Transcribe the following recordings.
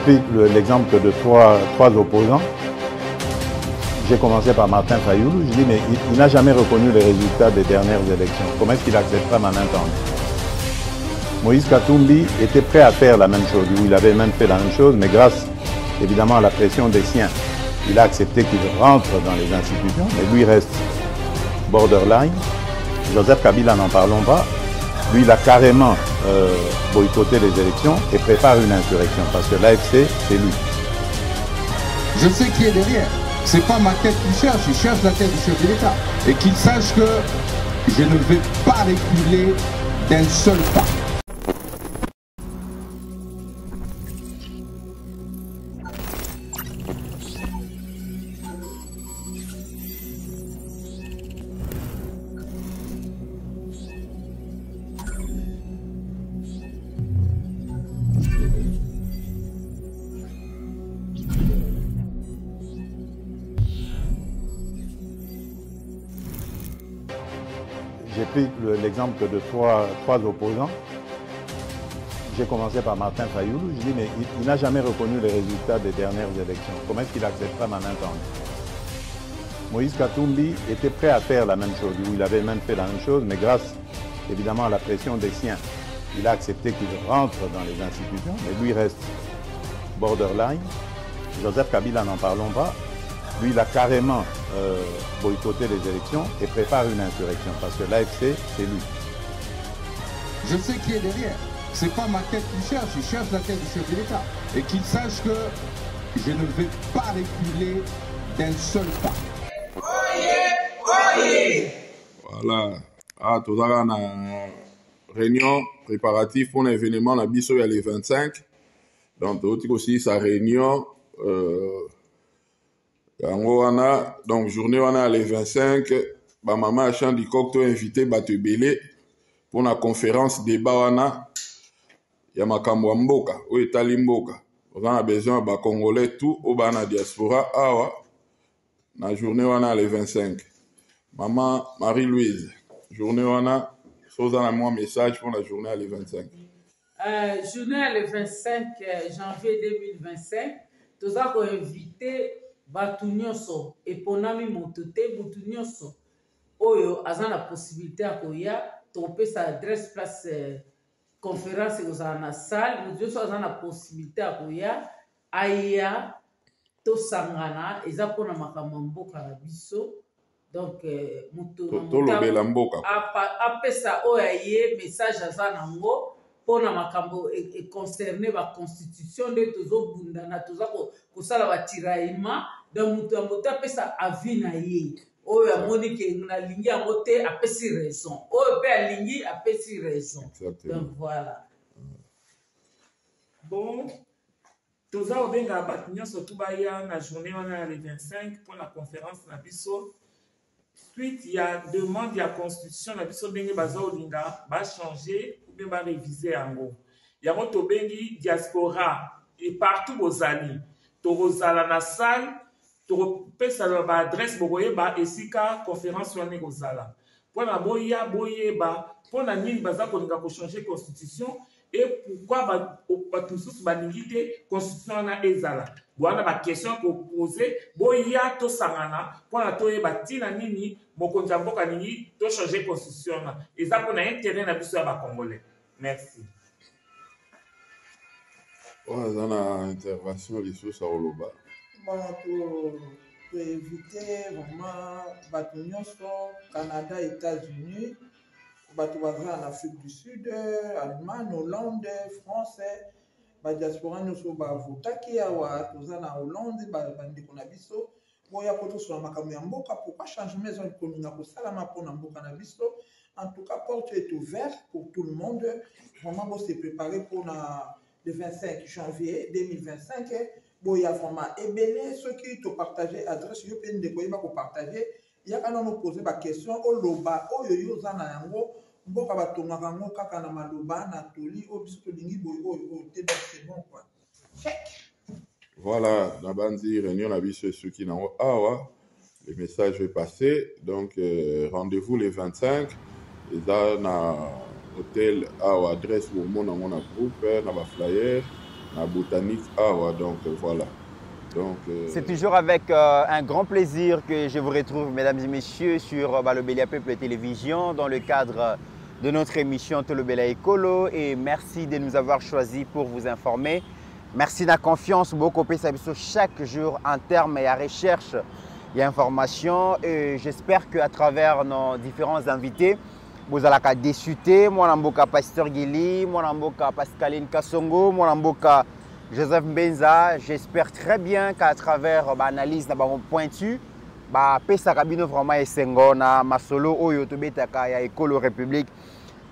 pris l'exemple de trois opposants. J'ai commencé par Martin Fayoulou. Je dis, mais il n'a jamais reconnu les résultats des dernières élections. Comment est-ce qu'il acceptera ma main tendue? Moïse Katumbi était prêt à faire la même chose. Il avait même fait la même chose, mais grâce évidemment à la pression des siens, il a accepté qu'il rentre dans les institutions, mais lui reste borderline. Joseph Kabila, n'en parlons pas. Lui, il a carrément boycotté les élections et prépare une insurrection, parce que l'AFC, c'est lui. Je sais qui est derrière. C'est pas ma tête qu'il cherche, il cherche la tête du chef de l'État. Et qu'il sache que je ne vais pas reculer d'un seul pas. J'ai pris l'exemple de trois opposants. J'ai commencé par Martin Fayoulou. Je dis, mais il n'a jamais reconnu les résultats des dernières élections. Comment est-ce qu'il acceptera ma main tendue? Moïse Katumbi était prêt à faire la même chose. Il avait même fait la même chose, mais grâce évidemment à la pression des siens, il a accepté qu'il rentre dans les institutions, mais lui reste borderline. Joseph Kabila, n'en parlons pas. Lui, il a carrément boycotté les élections et prépare une insurrection, parce que l'AFC, c'est lui. Je sais qui est derrière. C'est pas ma tête qu'il cherche, il cherche la tête du chef de l'État. Et qu'il sache que je ne vais pas reculer d'un seul pas. Voilà. Ah, tout à l'heure, on a une réunion préparative pour un événement, la biso, il y a les 25. Donc, aussi, sa réunion, donc, journée, on a les 25. Ma maman a chanté du cocktail invité Batebele pour la conférence débat. Il y a Makambo Mboka, ou Itali Mboka. On a besoin de Congolais tout au bas de la diaspora. La journée, on a les 25. Maman Marie-Louise, journée, on a un message pour la journée, les 25. Journée le 25 janvier 2025, nous avons invité Batunyoso et Ponami Motote, Batunyoso. Oyo, azan la possibilité à Koya, topé sa adresse place conférence aux en la salle, nous avons la possibilité à Koya, Aya, Tosangana, et Zapona Makamambo Karabiso. Donc, après ça, Oyaye, message à Zanango. Pour la makambo est concerné la constitution de tozo bundana toza ko sala ba tiraillement donc mutu amota pesa avis na ye oyo amoni ke na lingi amote apesi raison oyo pe alingi apesi raison. Donc voilà. Bon, toza obenga bato nyonso tout baya na journée wana le 25 pour la conférence na biso. Suite il y a demande ya constitution na biso bengi baza olinga ba changer va réviser en gros. Il y a un bengi diaspora et partout aux alliés. Torozala na salle, toropesa ba adresse boye ba esika conférence wana kozala. Pour la boya boyeba, pour la nini baza kolinga ko changer constitution et pourquoi ba tous ba ningite constitution na ezala. Boana ba question ko poser boya to sangana pour la toyeba tina nini mokonza mboka nini to changer constitution na. Eza pour na intérêt na biso ya ba congolais. Merci. On a une intervention ici sur Oloba. Bon, pour éviter vraiment Batunyoso, Canada, États-Unis, en Afrique du Sud, Allemagne, Hollande, France, diaspora nous sommes votaki awa tozana Hollande, bandikonabiso. Boya koto sur la makambo pourquoi changer maison de commune ko salama pour na mboka na biso. En tout cas, porte est ouverte pour tout le monde. Vraiment, on s'est préparé pour le 25 janvier 2025. Bon, il y a vraiment ébélé ceux qui te partagé l'adresse, ils peuvent de partager. Il y a quand on pose des questions, au loba, au yo zana yango, mboka batonga kango kaka na maloba na toli, au biso lingi boy, au tédé c'est bon quoi. Check. Voilà, la bandi réunion la vie sur ceux qui n'ont pas. Le message est passé, donc rendez-vous les 25. Et là, na hôtel à adresse où on a groupe, na ba flyer, la botanique. Ah ouais, donc voilà. C'est toujours avec un grand plaisir que je vous retrouve, mesdames et messieurs, sur Balobélia Peuple Télévision dans le cadre de notre émission Tolobela Écolo. Et merci de nous avoir choisis pour vous informer. Merci de la confiance beaucoup chaque jour en termes et à recherche et information. Et j'espère qu'à travers nos différents invités, vous allez discuter. Moi, je suis Pasteur Guili, moi, je suis Pascaline Kassongo, moi, je suis Joseph Mbenza. J'espère très bien qu'à travers l'analyse de mon pointu, pesa kabino vraiment esengo na masolo oyo tobetaka ya Écolo République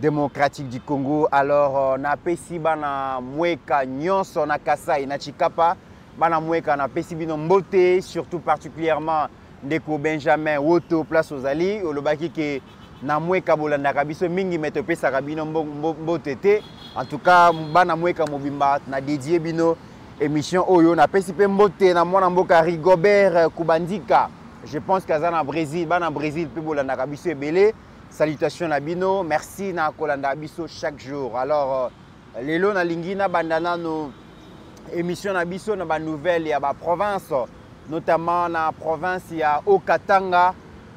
démocratique du Congo. Alors na pesi bana mweka nyonso na Kasai na Chikapa bana mweka na pesi bino mbote, surtout particulièrement ndeko Benjamin Woto place aux Ali olobaki ke na mweka bolandaka biso mingi meto pesa kabino mbote te. En tout cas bana mweka mobimba na dédié bino émission oyo na pesi pe mbote na mwana mboka Rigobert Kubandika. Je pense qu'à na Brésil, bana Brésil pe bolandaka biso ebele. Salutations na bino, merci na kolanda biso chaque jour. Alors lelo na lingina bandana no émission na biso na ba nouvelle ya ba province, notamment na province ya Okatanga.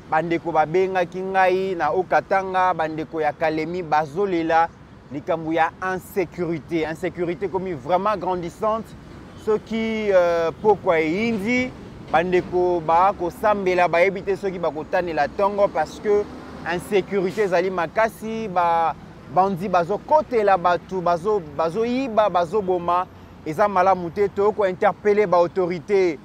Bandeko babenga kingai na Okatanga, bandeko ya Kalemi bazolela likambu ya insécurité comme vraiment grandissante. Ce qui pourquoi indi bandeko ba ko sambela ba ebite ceux qui ba kotane la tongo parce que insécurité zali makasi ba bandi bazo côté la batu bazo iba bazo boma eza malamu te to ko interpeller ba autorité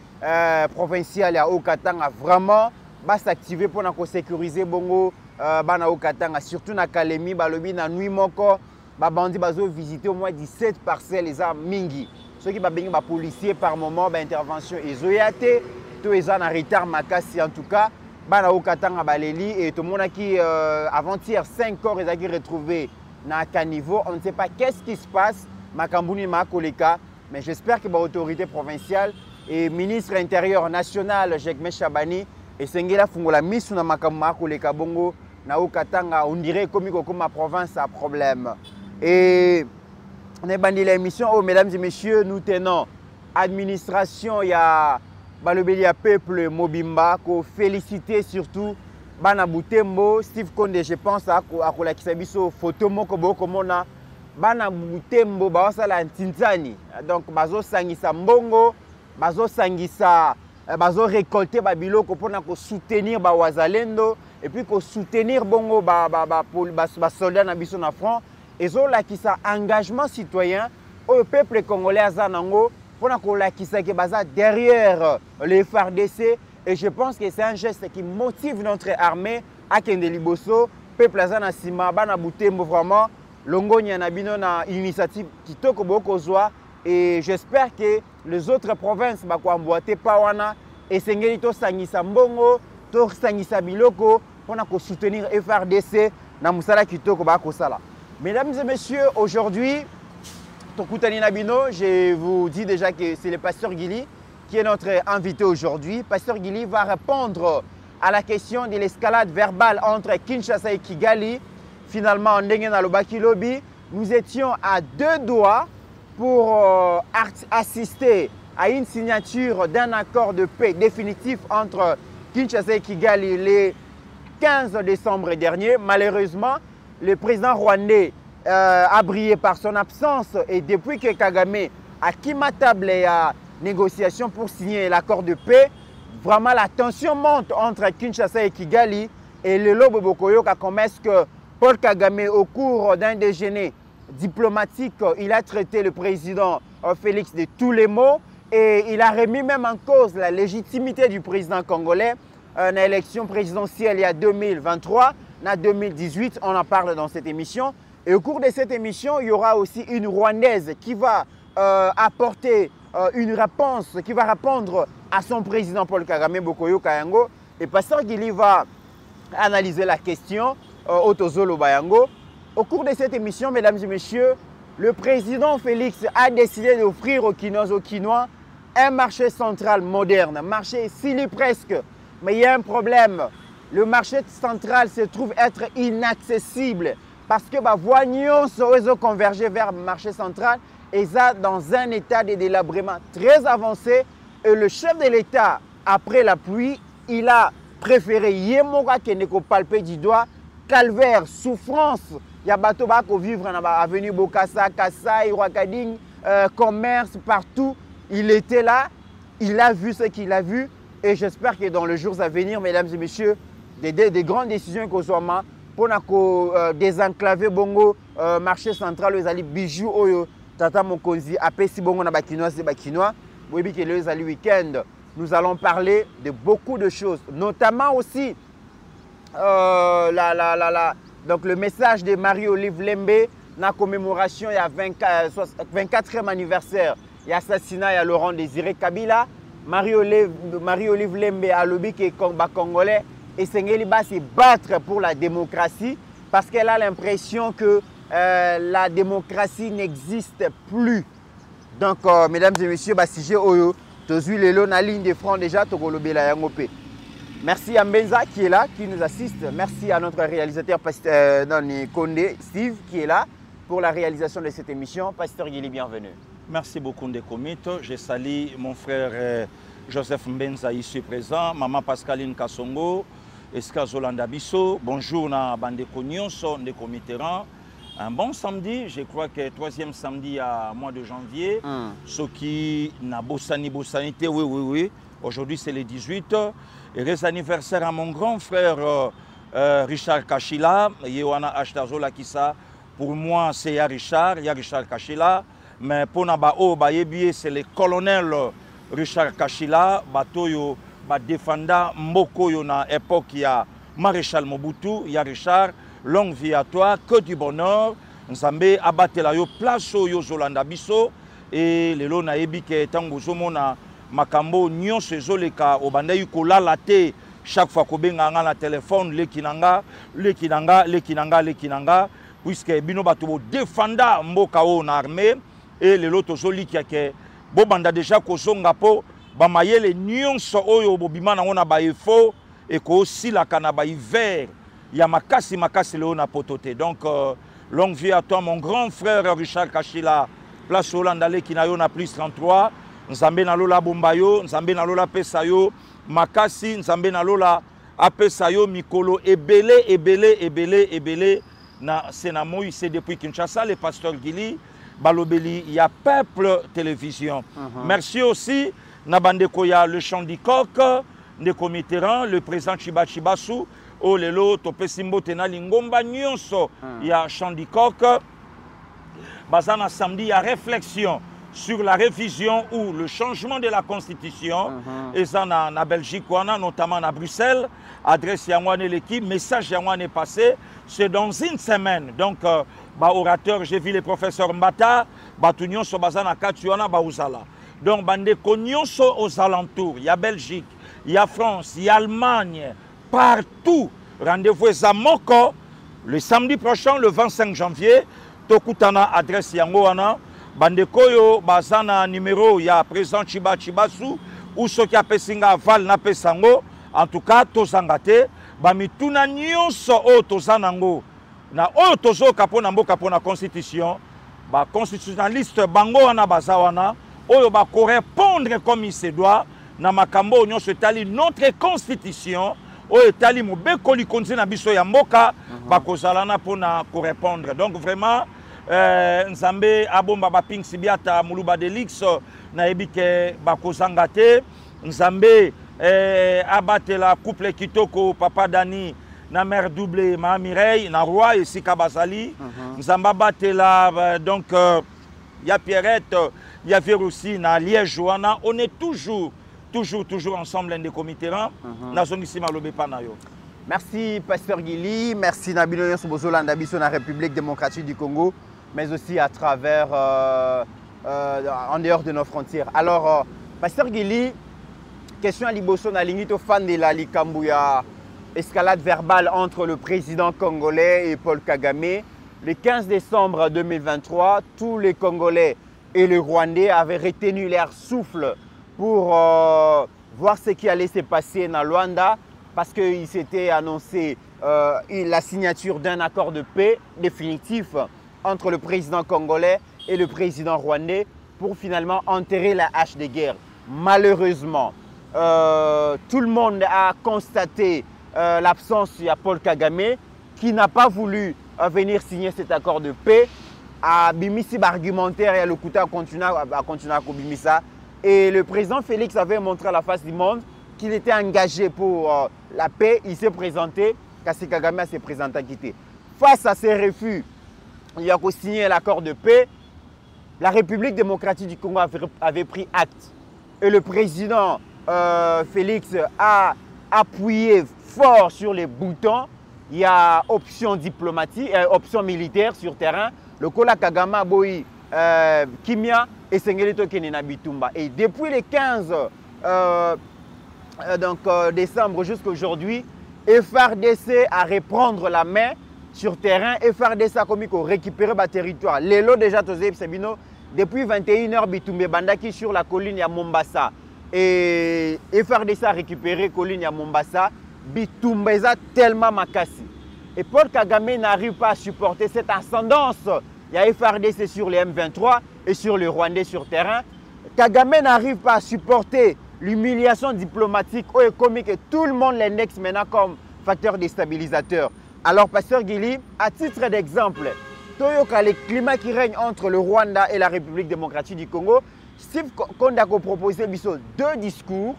provinciale ya Okatanga vraiment ba s'activer pour na ko sécuriser bongo bana Okatanga surtout na Kalemi balobi na nuit moko ba bandi bazo visiter au moins 17 parcelles eza mingi ceux qui ba bengi ba policier par moment ba intervention ezoyate to eza na retard makasi. En tout cas bana Okatanga baleli et tout le monde qui avant-hier 5 corps ils ont retrouvé na caniveau. On ne sait pas qu'est-ce qui se passe makambuni makoleka, mais j'espère que l'autorité provinciale et ministre intérieur national Jekme Chabani et sengela fungola misu na makambu makoleka bongo na Okatanga. On dirait comme ma province a problème. Et on est bandé l'émission. Oh mesdames et messieurs, nous tenons administration ya Balobélia Peuple Mobimba, ko féliciter surtout Bana Butembo, Steve Konde, je pense à la kisabiso photo moko boko mona Bana Butembo baosa la Ntintani. Donc bazo sangisa mbongo, bazo sangisa bazo récolter babiloko pour ko soutenir ba wazalendo et puis ko soutenir bongo ba soldats na biso na front et zo la kisa engagement citoyen au peuple congolais azanango pour que derrière les FARDC. Et je pense que c'est un geste qui motive notre armée à Kende Liboso, peuple Azana Sima, Bana Butembo vraiment, Longo Nyanabino na initiative qui toko bokozwa. Et j'espère que les autres provinces bakwa mboate pawana et sengeli to sangisa mbongo, to sangisa biloko pour soutenir FARDC na musala kitoko bakosala. Mesdames et messieurs, aujourd'hui je vous dis déjà que c'est le pasteur Guili qui est notre invité aujourd'hui. Pasteur Guili va répondre à la question de l'escalade verbale entre Kinshasa et Kigali. Finalement, en Ndengena Lobaki Lobby, nous étions à 2 doigts pour assister à une signature d'un accord de paix définitif entre Kinshasa et Kigali le 15 décembre dernier. Malheureusement, le président rwandais a brillé par son absence et depuis que Kagame a quitté table à négociation pour signer l'accord de paix, vraiment la tension monte entre Kinshasa et Kigali et le Lobo Bokoyoka comme est-ce que Paul Kagame au cours d'un déjeuner diplomatique, il a traité le président Félix de tous les maux et il a remis même en cause la légitimité du président congolais à l'élection présidentielle il y a 2023, en 2018, on en parle dans cette émission. Et au cours de cette émission, il y aura aussi une Rwandaise qui va apporter une réponse, qui va répondre à son président Paul Kagame Bokoyo Kayango. Et Pasteur Guili va analyser la question Otozolo Bayango. Au cours de cette émission, mesdames et messieurs, le président Félix a décidé d'offrir aux Kinois un marché central moderne, marché Sili presque. Mais il y a un problème. Le marché central se trouve être inaccessible. Parce que voignons sont convergés vers le marché central est dans un état de délabrement très avancé. Et le chef de l'État, après la pluie, il a préféré Yemoga qui ne palper du doigt, calvaire, souffrance. Il y a bateau qui vivre dans l'avenue Bokassa, Kassai, Ouakading, commerce, partout. Il était là, il a vu ce qu'il a vu. Et j'espère que dans les jours à venir, mesdames et messieurs, des grandes décisions qu'on soit pour désenclaver Bongo, marché central, les alliés bijoux, Oyo, Tata Mokonzi, Apesi Bongo, na Bakinois, c'est Bakinois. Oui, que les alliés week-end, nous allons parler de beaucoup de choses, notamment aussi donc le message de Marie-Olive Lembe, la commémoration, il y a 24e anniversaire, il y a assassinat, il y a Laurent Désiré Kabila. Marie-Olive Lembe a lobby qui est congolais et Sengeli va se battre pour la démocratie parce qu'elle a l'impression que la démocratie n'existe plus. Donc, mesdames et messieurs, sujet Oyo, Tozu Lelo, na ligne de front déjà, Togolobe la Yangope. Merci à Mbenza qui est là, qui nous assiste. Merci à notre réalisateur Kondé, Steve, qui est là pour la réalisation de cette émission. Pasteur Guili, bienvenue. Merci beaucoup Ndekomit. Je salue mon frère Joseph Mbenza ici présent, maman Pascaline Kassongo, Eska Zolanda Bisso. Bonjour na Bandeko Nyonso Ndekomiteran. Un bon samedi, je crois que 3e samedi à mois de janvier. Ce qui n'a Bossanité, oui. Aujourd'hui c'est le 18. Et les anniversaire à mon grand frère Richard Kachila, Yewana Ashtazola Kissa. Pour moi c'est Richard Kachila. Mais pour Nabao, c'est le colonel Richard Kachila, Batoyo, défendant Mboko na époque, il y a Maréchal Mobutu, il y a Richard, longue vie à toi, que du bonheur. Nzambe abatela yo place yo Zolanda Bisso et le lona ebi ke tango zomona makambo nyonso ezoleka obanda yukola laté chaque fois ko benga nga na téléphone lekinanga puisque bino bato défenda mboka o na armée. Et les lotos zoli qui a que bobanda déjà kozonga po bamayele nyonso oyo bobima na ona ba efo et ko aussi la kanaba hiver ya makasi leo na potote. Donc longue vie à toi mon grand frère Richard Kachila, place Holandale qui na yo na plus 33, nzambe na lola bombayo, nzambe na lola pesayo makasi, nzambe na lola apesayo mikolo ebele na Senamo c'est depuis Kinshasa le pasteur Guili Balobeli, il y a Peuple Télévision. Merci aussi, Nabandeko, il y a le chant du coq, Ndeko Mitterrand, le président Chibasu, Oh Lelo, Topesimbo Tena Lingomba Nyonso, il y a chant du coq. Bazana samedi, il y a réflexion sur la révision ou le changement de la Constitution. Et ça, na Belgique, notamment à Bruxelles, adresse Yangwane l'équipe, message Yangwane est passé. C'est dans une semaine. Donc, orateur, j'ai vu le professeur Mbata, Batunion so bazana Katuana Baouzala. Donc, bande Konionso aux alentours, il y a Belgique, il y a France, il y a Allemagne, partout. Rendez-vous à Moko le samedi prochain, le 25 janvier. Tokutana adresse Yangoana. Bande Koyo, bazana numéro, il y a président Chibasu, ou ce qui a Pessinga Val na Pesango. En tout cas, Tozangate, Bamituna Nyonso o Tozanango. Na o tozo kapona mboka pona constitution ba constitutionnaliste bango wana bazawana oyo ba correspondre comme il se doit na makambo nyonso etali notre constitution oyo etali mobeko likonzi na biso ya mboka ba kozalana pona correspondre. Donc vraiment nzambe abomba ba ping sibiata muluba delix na ebike ba kozanga te nzambe abatela couple kitoko papa Dani na mère doublée ma Mireille na roi et Sika Bazali nzamba batela donc il y a Pierrette il y a aussi na Liège wana on est toujours ensemble des comités na zongisima lobe panayo. Merci pasteur Guili, merci Nabino Nyonso Bozolanda biso na République démocratique du Congo mais aussi à travers en dehors de nos frontières. Alors pasteur Guili, question à Liboso na lingito fan de la Likambouya. Escalade verbale entre le président congolais et Paul Kagame. Le 15 décembre 2023, tous les Congolais et les Rwandais avaient retenu leur souffle pour voir ce qui allait se passer dans Luanda parce qu'il s'était annoncé la signature d'un accord de paix définitif entre le président congolais et le président rwandais pour finalement enterrer la hache de guerre. Malheureusement, tout le monde a constaté l'absence de Paul Kagame qui n'a pas voulu venir signer cet accord de paix. À Bimisi, argumentaire et le coup à continuer à Bimisa. Et le président Félix avait montré à la face du monde qu'il était engagé pour la paix. Il s'est présenté, Kassi Kagame s'est présenté à quitter. Face à ces refus, il a signé l'accord de paix. La République démocratique du Congo avait pris acte. Et le président Félix a appuyé fort sur les boutons. Il y a option diplomatique, option militaire sur terrain. Le Kola Kagame Boyi Kimia et Sengeleto Kenena Bitumba. Et depuis le 15 décembre jusqu'à aujourd'hui, FRDC a reprendre la main sur terrain. FRDC a commis récupérer le territoire. Lélo déjà depuis 21h Bitumbe Bandaki sur la colline à Mombasa. Et FRDC a récupéré la colline à Mombasa. Bitumbe est tellement makasi. Et Paul Kagame n'arrive pas à supporter cette ascendance. Il y a FRDC sur les M23 et sur le Rwandais sur terrain. Kagame n'arrive pas à supporter l'humiliation diplomatique ou économique et tout le monde l'indexe maintenant comme facteur déstabilisateur. Alors, Pasteur Guili, à titre d'exemple, le climat qui règne entre le Rwanda et la République démocratique du Congo, Steve Kondako proposé deux discours.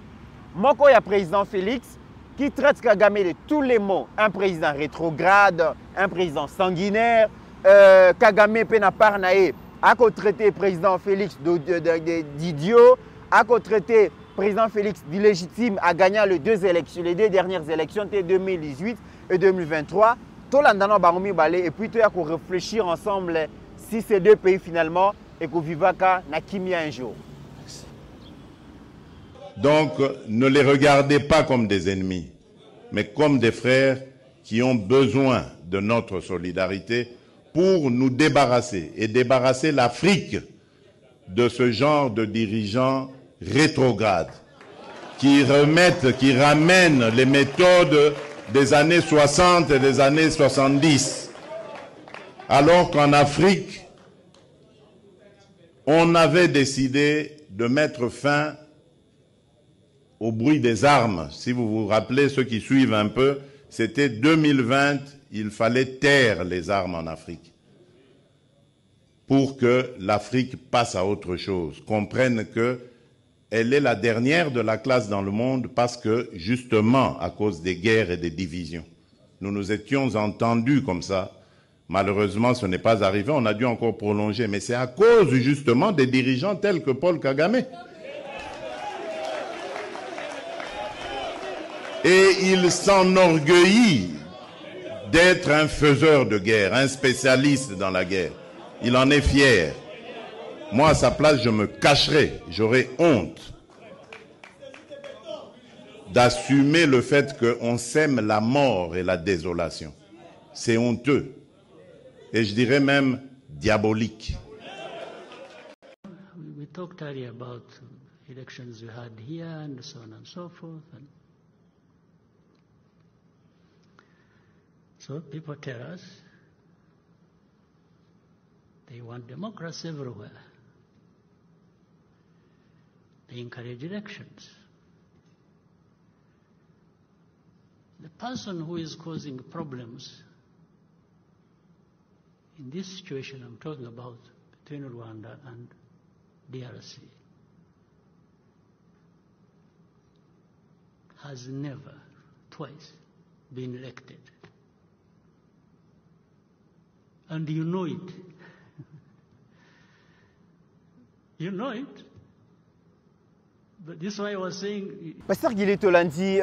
Moko ya président Félix qui traite Kagame de tous les mots. Un président rétrograde, un président sanguinaire. Kagame pena parnae a traité président Félix d'idiot, a traité président Félix d'illégitime à gagner les deux dernières élections, 2018 et 2023. Tout l'andano baromi balé et puis tu as qu'on réfléchir ensemble si ces deux pays finalement et qu'on vivaka na kimia un jour. Donc ne les regardez pas comme des ennemis, mais comme des frères qui ont besoin de notre solidarité pour nous débarrasser et débarrasser l'Afrique de ce genre de dirigeants rétrogrades qui ramènent les méthodes des années 60 et des années 70. Alors qu'en Afrique, on avait décidé de mettre fin au bruit des armes. Si vous vous rappelez, ceux qui suivent un peu, c'était 2020, il fallait taire les armes en Afrique pour que l'Afrique passe à autre chose, comprenne qu'elle est la dernière de la classe dans le monde parce que, justement, à cause des guerres et des divisions, nous nous étions entendus comme ça. Malheureusement, ce n'est pas arrivé, on a dû encore prolonger, mais c'est à cause, justement, des dirigeants tels que Paul Kagame. Et il s'enorgueillit d'être un faiseur de guerre, un spécialiste dans la guerre. Il en est fier. Moi, à sa place, je me cacherais, j'aurais honte d'assumer le fait qu'on sème la mort et la désolation. C'est honteux. Et je dirais même diabolique. We talked earlier about elections we had here and so on and so forth. So people tell us they want democracy everywhere. They encourage elections. The person who is causing problems in this situation I'm talking about between Rwanda and DRC has never, twice, been elected. And you know it. You know it. But this is why I was saying... Pasteur Guili Tolandi,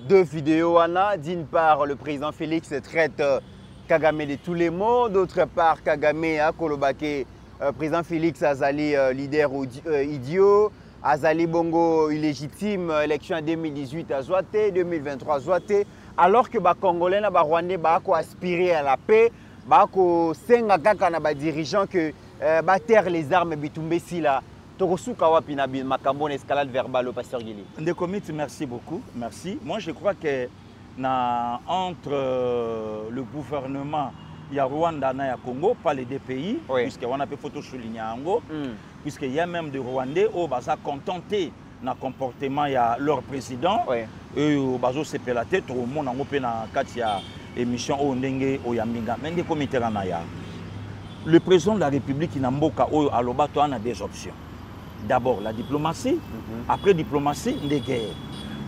deux vidéos, Anna. D'une part, le président Félix traite Kagame de tous les mots. D'autre part, Kagame a kolobake président Félix Azali, leader idiot. Azali Bongo illégitime, élection en 2018 à Zouate, 2023 à Zouate. Alors que les Congolais et les Rwandais aspirent à la paix, ils dirigeants que terre les armes et là. Escalade verbale, Pasteur Guili. Merci beaucoup. Merci. Moi, je crois que entre le gouvernement Il y a Rwanda et Congo, pas les deux pays, oui. Puisqu'on a pu photo souligner en haut, puisqu'il y a même des Rwandais qui sont contentés dans le comportement de leur président. Oui. Et ils se fait la tête, tout le monde a fait une émission au Ndenge, au Yambinga. Mais des comités le président de la République, il a des options. D'abord la diplomatie, après diplomatie, des guerres.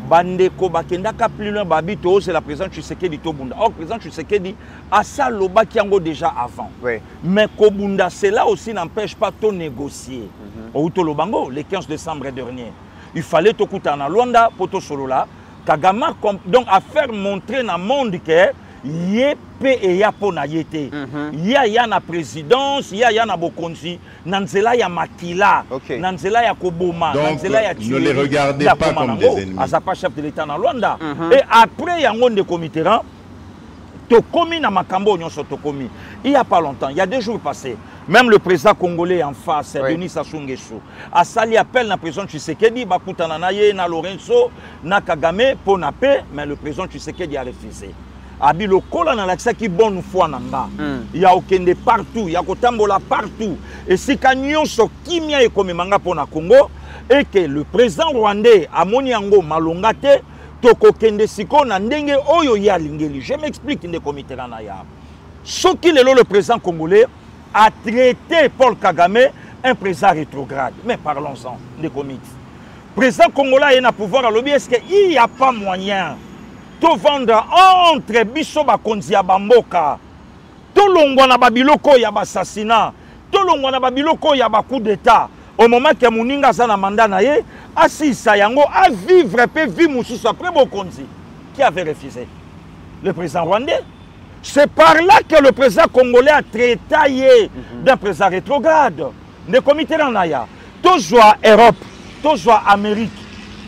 Bandeko bakendaka plus loin babito c'est la présidente Tshisekedi Tobunda. Or président Tshisekedi a ça loba qui ango déjà avant. Oui. Mais Kobunda cela aussi n'empêche pas de négocier. Au Tolobango le 15 décembre dernier, il fallait to kutana Luanda poto solola Kagama donc à faire montrer dans le monde que yépe et yapona yété. Ya na présidence, ya na bokonzi, nanzela ya makila, nanzela ya koboma, nanzela ya tuer. Ne les regardez pas comme des ennemis. Asa pas chef de l'État na Luanda. Et après yango de committeran, to komi na makambo nyonso to komi. Il y a pas longtemps, il y a 2 jours passés, même le président congolais en face, Denis Sassou Nguesso, a sali appel na président Tshisekedi, bakutana na ye na Lorenzo, na Kagame pour na paix, mais le président Tshisekedi a refusé. Abi le kola na l'accès qui bonne foi nanga. Il y a aucun de partout, il y a kotambola partout. Et si kanyon so kimia e comme manga pour na Congo et que le président rwandais amoni yango malongate toko kende siko na ndenge oyo ya lingeli. Je m'explique ne comité na ya. Ce qui le président congolais a traité Paul Kagame un président rétrograde. Mais parlons-en des comités. Président congolais est na pouvoir à lobby, est-ce qu'il n'y a pas moyen to vendre entre biso bakonzi ya bamboka to longwa na babiloko ya bassassinat to longwa na babiloko ya ba coup d'état au moment que Mouninga sa na mandat na ye asisa yango à vivre pe vie mususu après bokonzi qui avait refusé le président rwandais. C'est par là que le président congolais a traité d'un président rétrograde. Ne comité naya to joie Europe to joie Amérique.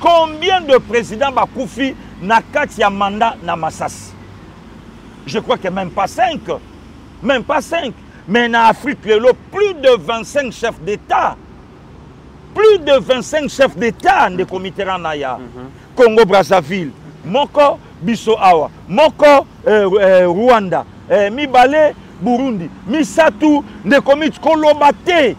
Combien de présidents bakoufi na kati ya mandat na Massas? Je crois que même pas 5. Même pas 5. Mais en Afrique, plus de 25 chefs d'État. Plus de 25 chefs d'État de comité naya. Congo Brazzaville, Moko Biso Awa, Moko Rwanda, Mibale Burundi, Misatu de comité Kolobate.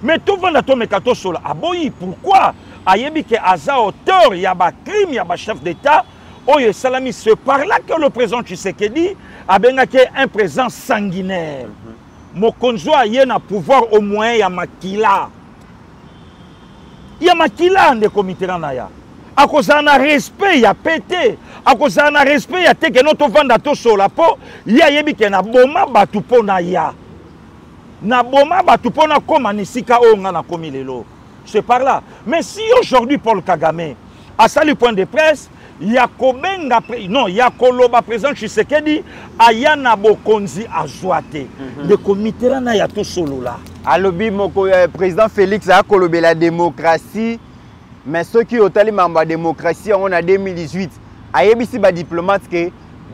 Mais tout le monde a mekato sola. Aboyi, pourquoi? Ayebi que Aza auteur, il y a un crime, il y a un chef d'État. Oye Salami, c'est par là que le président Tshisekedi a bien un président sanguinaire. Mokonzo a un pouvoir au moins, il y a makila. Il y a makila dans le comité naya. À cause d'un respect, il y a pété. À cause d'un respect, il y a que notre vendato sur la peau. Il y a yebi que na boma batupo na ya. Na boma batupo na koma nisika onga na komi lelo. C'est par là. Mais si aujourd'hui Paul Kagame a sali point de presse, il y a Kobenga, non, il y a Koloba président Tshisekedi, Ayana Bokonzi a Zouate. Le comité là, il y a tout solo là. Alobi, président Félix a kolobé la démocratie, mais ceux qui ont tellement membre de la démocratie, on a 2018. Ayebi si ba diplomate que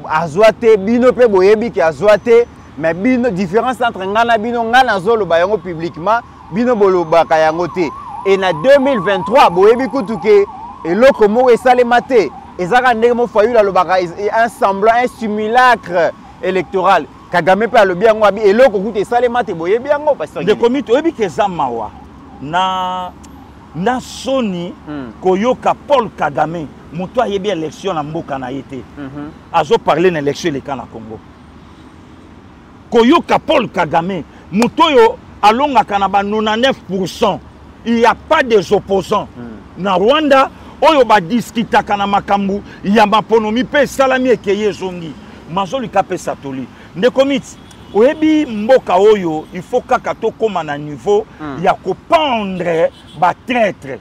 a Zouate, bino pe boyebi ki a Zouate, mais bino différence entre ngana bino ngana zolo ba yango publiquement, bino boloba ka yango te. Et en 2023, boyebi kutuke eloko mo esalemate ezaka ndenge mo fayu la lobaka un semblant un simulacre électoral Kagame pe alobi yango abi eloko kutu esalemate boyebi yango pasteur de comité oyebi ke zamawa na soni koyoka Paul Kagame moto ayebi élection na mboka na yete azo parler na élection leka na Congo koyoka Paul Kagame moto yo alongaka na ba 99%. Il n'y a pas des opposants. Na Rwanda, oyo ba discutaka na makambu, ya maponomi pe salami ekeye zongi. Mazoli kape satoli. Ne komiti, oyebi mboka oyo, il faut kaka to koma na niveau ya ko pendre ba traître.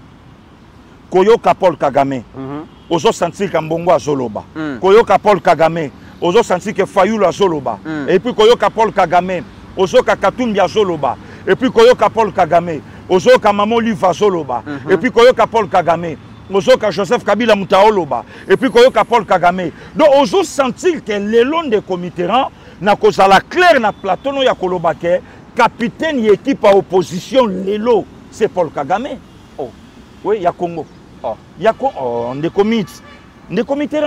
Koyoka Paul Kagame. Ozo sentir ka mbongo azoloba. Koyoka Paul Kagame. Ozo sentir que Fayulu azoloba. Et puis koyoka Paul Kagame. Ozo ka Katumbi azoloba. Et puis koyoka Paul Kagame. Ozoka Maman Liva Zoloba. Et puis koyoka Paul Kagame. Ozoka Joseph Kabila Moutaoloba. Et puis koyoka Paul Kagame. Donc ozo sentir que le long des comités na koza la claire na plateau no ya koloba ke capitaine de équipe à opposition lelo c'est Paul Kagame. Oh. Oui, il y a Congo. Oh. Il y a on des comités. Des comités.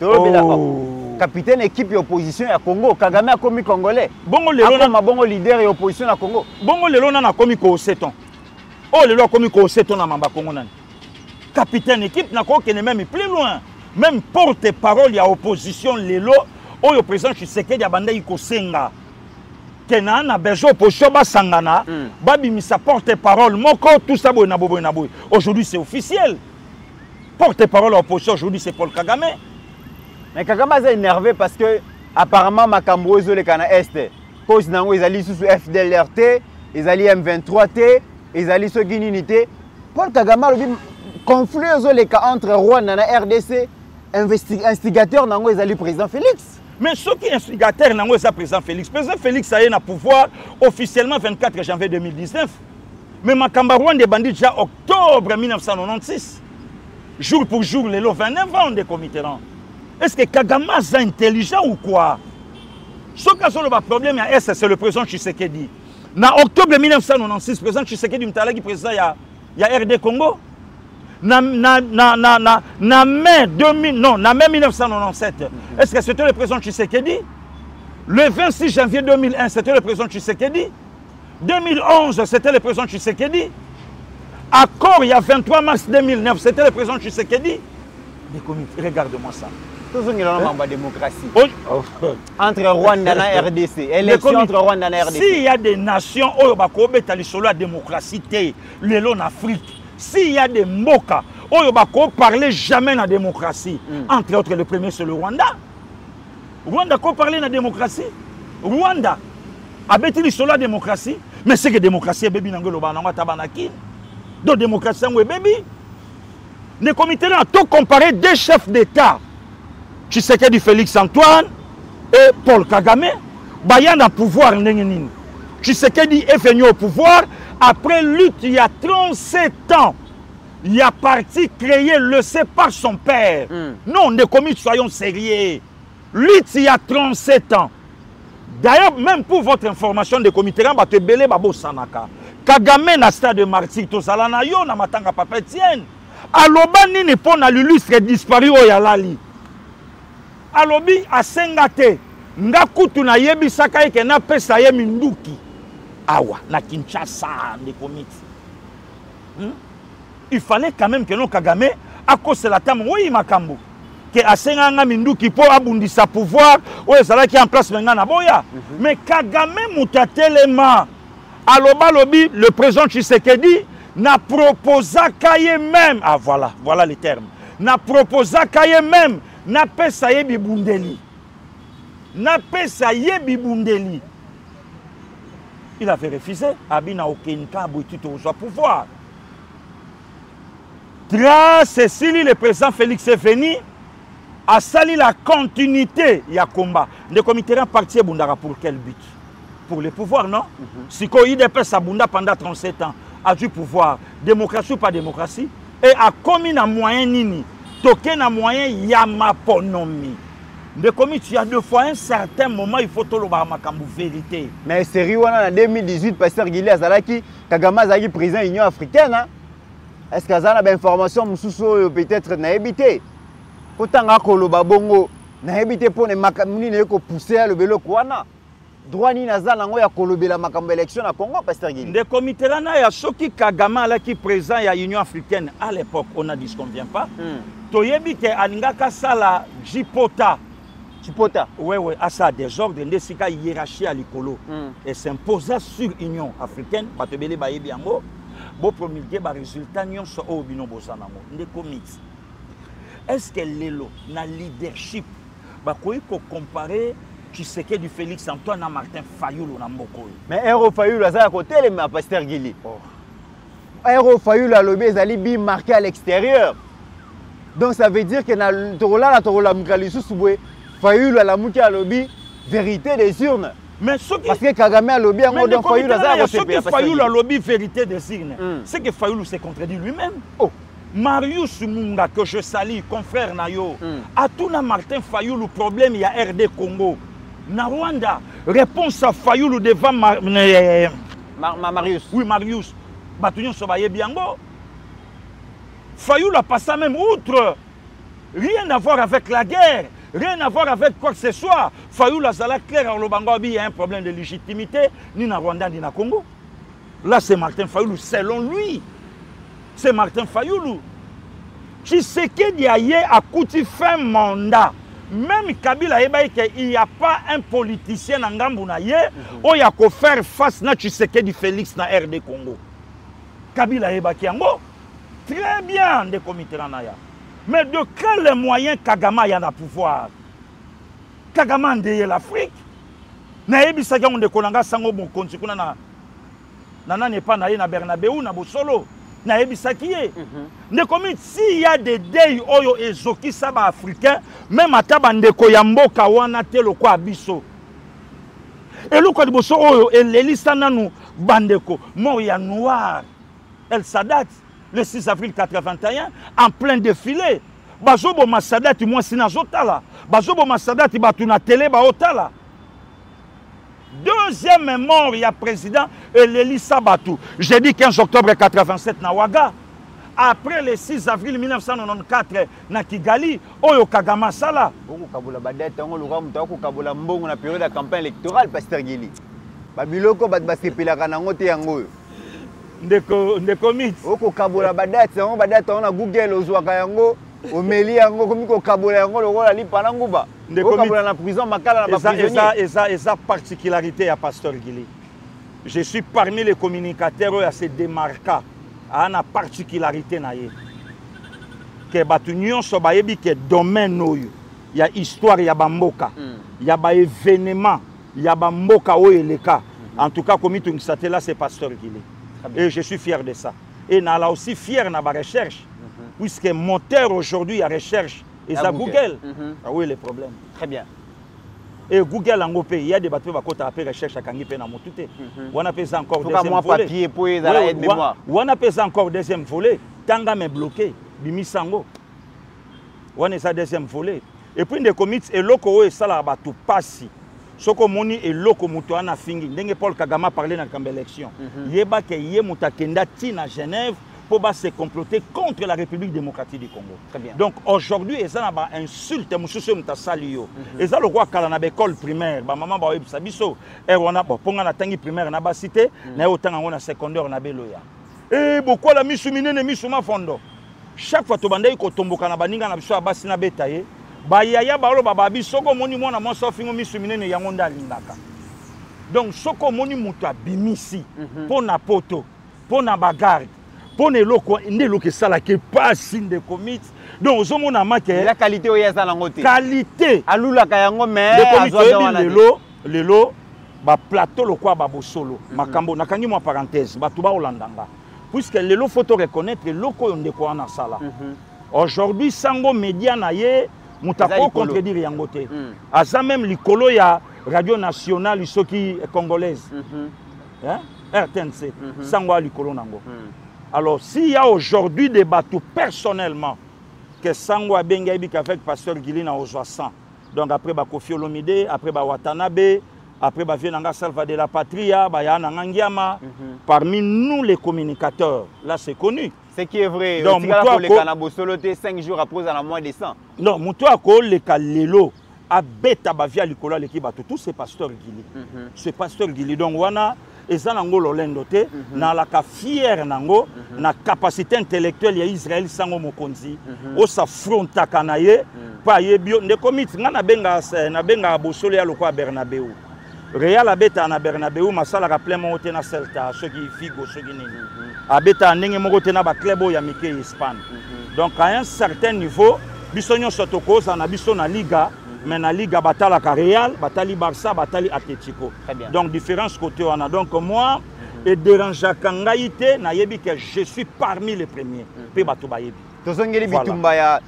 Oh. capitaine équipe opposition à Congo. Kagame a commis congolais. Bongo lelo na bongo leader et opposition à Congo. Bongo lelo na commis ko seton. Oh lelo commis ko seton na mamba Congo nani. Capitaine équipe na ko kene même plus loin. Même porte-parole ya opposition lelo oyo président Tshisekedi abanda iko senga. Kena na bezo opposition ba sangana ba bimisa porte-parole moko tout ça boy na boy na boy. Aujourd'hui c'est officiel. Porte-parole opposition aujourd'hui c'est Paul Kagame. Mais Kagame est énervé parce que apparemment Makambo ezole kana est. Cause nango ezali sous FDLRT, ezali M23T, ezali so Guinée-Unité. Paul Kagame lobi conflit ezole ka entre Rwanda na RDC, instigateur nango ezali président Félix. Mais ceux qui instigateur nango ezali président Félix. Président Félix a eu na pouvoir officiellement 24 janvier 2019. Mais Makamba Rwanda bandit déjà octobre 1996. Jour pour jour, les 29 ans de Committerrand. Est-ce que Kagame est intelligent ou quoi? Ce qui a le problème, c'est le président Tshisekedi. En octobre 1996, le président Tshisekedi est président de RD Congo. En mai 1997, est-ce que c'était le président Tshisekedi? Le 26 janvier 2001, c'était le président Tshisekedi. 2011, c'était le président Tshisekedi. Accord, il y a 23 mars 2009, c'était le président Tshisekedi. Regarde-moi ça. Tout ce qui est en démocratie. Entre Rwanda et RDC. Élection entre Rwanda et RDC. S'il y a des nations où il y a la démocratie, les en Afrique, s'il y a des Mboka où il ne parle jamais de la démocratie, entre autres, le premier c'est le Rwanda. Rwanda peut parler de la démocratie. Rwanda a bâti la démocratie, mais c'est que la démocratie est bébé dans donc démocratie est bébé. Les comités ont tout comparé deux chefs d'État. Tshisekedi Félix Antoine et Paul Kagame. Bayan a pouvoir. Tshisekedi est venu au pouvoir après lutte il y a 37 ans. Il a parti créé le C par son père. Non, les comités soyons sérieux. Lutte il y a 37 ans. D'ailleurs, même pour votre information, des comités, on va te belé babo sanaka. Kagame na stade de martyr, to salana yo na matanga papa Etienne. Aloba nini po na l'illustre disparu o ya lali. Alobi asengate. Nga kutu na yebisaka eke na pesa ye minduki. Awa, na Kinshasa, des comités. Il fallait quand même que non Kagame, à cause de la tame, oui, Makambo. Que asenganga minduki po abundisa pouvoir, ou ezala qui en place maintenant na boya. Mais Kagame mutatelema. Aloba lobi, le président Tshisekedi n'a proposé qu'à même, ah voilà les termes, n'a proposé qu'à même, n'a pas ça yebi bundeli. N'a pas ça yebi bundeli. Il avait refusé, Abina aucun cas au pouvoir. Grâce à Cécile, le président Félix est venu, a sali la continuité du combat. Le comité est parti Bundara pour quel but? Pour le pouvoir, non? Si IDP Sabunda pendant 37 ans a du pouvoir, démocratie ou pas démocratie, et a commis un moyen nini, toqué un moyen yamaponomi. Le comité, il y a deux fois un certain moment, il faut tout le makambu vérité. Mais sérieux, en 2018, Pasteur Guilé Azalaki, Kagame Azaki président de l'Union africaine, est-ce que ça a des informations peut-être n'a évité? Quand on a koloba bongo, n'a évité pour les makamuni ne pousser le vélo kwana. Droit ni naza nango ya kolobela makambo élection na Congo Pasteur Guilé. Des comités là na ya soki Kagame là qui présent ya Union africaine à l'époque on a dit ce qu'on vient pas. Toyebi ke alingaka sala Jipota. Chipota. Oui, à ça désordre, ndesika hiérarchie à l'icolo. Et s'imposa sur l'Union africaine, batebele bayebi yango, bo promulguer ba résultat nyonso o bino bozanamo. Nde comités. Est-ce que l'élo na leadership ba ko comparer Tshisekedi Félix Antoine à Martin Fayulu na mboko? Mais Héro Fayulu aza côté les Pasteur Guilé. Héro Fayulu a lobé ezali bi marqué à l'extérieur. Donc ça veut dire que na torola mukalisu subwe Fayulu a la muki a lobby vérité des urnes. Mais ce qui parce que Kagame a lobby en mode Fayulu aza côté. Ce que Fayulu a lobby vérité des urnes. C'est que Fayulu s'est contredit lui-même. Marius Munga que je salue confrère Nayo. A tout na Martin Fayulu problème il y a RD Congo. Na Rwanda, réponse à Fayulu devant Marius. Oui, Marius. Batunion Sobaye Biango. Fayulu a passé même outre. Rien à voir avec la guerre. Rien à voir avec quoi que ce soit. Fayoulou Azala clair, il y a un problème de légitimité, ni na Rwanda, ni na Congo. Là, c'est Martin Fayoulou, selon lui. C'est Martin Fayoulou. Tshisekedi Aye a coûté fin mandat. Même Kabila il n'y a pas un politicien dans Ngambunaye où il y a qu'à faire face à Tshisekedi Félix na RD Congo. Kabila Kiango. Très bien des comités Naya. Mais de quels moyens Kagama y a le pouvoir? Kagama ndeye l'Afrique. Na ebisaka on de kolanga sango bon konti kuna na nana n'est pas na Bernabéu na Bosolo. Na ebisaki ye. Ne comme s'il y a des deuils oyo ezoki saba africain même ataba ndeko ya mboka wana te lo kwa biso. Et le quoi de boso oyo elelisa nanu bandeko mort ya noir. El Sadat le 6 avril 81 en plein défilé. Bazobo Masadat moi sinazotala. Bazobo Masadat batuna télé ba otala. Deuxième mort, il y a président Eleli Sabatou. J'ai dit 15 octobre 87 na Ouaga. Après le 6 avril 1994 na Kigali, Oyo Kagama Sala. Bongo kabula badete ngo luka mutako kabula mbongo na période de campagne électorale Pasteur Gili. Babiloko bat basepelaka nango te yango. Ndeko mit. Oko kabula badete ngo badete na Google ozwaka yango. Omeli yango komiko kabula yango lokola lipa na nguba. Kabula na prison makala na prisonnier. Eza particularité à Pasteur Gili. Je suis parmi les communicateurs à se démarquer à une particularité naie. Que batunion so bayebi que domaine noyo. Il y a histoire, il y a bamboka. Il y a ba événement, il y a bamboka o eleka. En tout cas comme tu sais là c'est Pasteur Gili. Et je suis fier de ça. Et là aussi fier na ba recherche. Puisque moteur aujourd'hui à recherche et ça Google. Ah oui, les problèmes. Très bien. Et Google en pays, il y a des bateaux qui ont fait recherche à Kangi Pena Motute. On a fait encore deuxième volet. Papier pour la mémoire. On a fait encore deuxième volet. Tanga me bloqué, Bimisango. On a fait deuxième volet. Et puis des comités et loko et ça là bateau passi. Soko moni et loko muto ana fingi. Ndenge Paul Kagama parlait dans la élection. Yeba ke yé mutakenda tina Genève. Pour se comploter contre la République démocratique du Congo. Très bien. Donc aujourd'hui, ils ont insulté M. Salio. Ils ont le roi à l'école primaire. Maman ba biso et on a ponga na tangi primaire na ba cité na otanga na secondaire na beloya. Et beaucoup la misumine ne misuma fondo. Chaque fois to bandai ko tomboka na baninga na biso abasi na betaye. Ba yaya ba lo baba biso ko moni mona mo so fingo misumine ne yango ndalindaka. Donc soko moni muto abimisi pour na poto, pour na bagarre. Pour ne loko ça là qui passe de commit donc au monde la qualité au yesa langote qualité alula kayango mais lelo ba plateau le quoi ba bosolo makambo nakangi moi parenthèse ba tuba olandanga puisque lelo faut reconnaître loko ndeko na sala aujourd'hui sango média na ye mutako contredire yangote aza même likolo ya radio nationale isoki congolaise hein RTNC sango likolo nango. Alors, s'il y a aujourd'hui des bateaux personnellement, que Sangwa Bengaïbi avec Pasteur Gili na Ozoasan, donc après Kofi Olomide, après Watanabe, après Vienanga Salva de la Patria, Yana Ngangiama, parmi nous les communicateurs, là c'est connu. Ce qui est vrai, donc, le 5 jours après à la moins de 100. Non, Moutoua Ko, le Kalelo, a bêta Bavia Likola, l'équipe bateau, tout c'est Pasteur Gili. C'est Pasteur Gili. Donc, wana. Et ça nango lolendo te na la ka fier nango na capacité intellectuelle ya Israël sango mokonzi o sa fronta kanaye pa yebio nde komit ngana benga bosolo ya lokwa Bernabéu Real abeta na Bernabéu masala ka plein monte na Celta ceux qui Figo ceux qui nini abeta ndenge moko te na ba club ya mike Espagne donc à un certain niveau bisonyo sotoko ça na biso na Liga. Mais la Ligue batala Real, batali Barça, batali Atletico. Donc différents côtés on a. Donc moi et dérange kangaïté na yebi que je suis parmi les premiers. Pe bato ba yebi. Tozongeli bitumba ya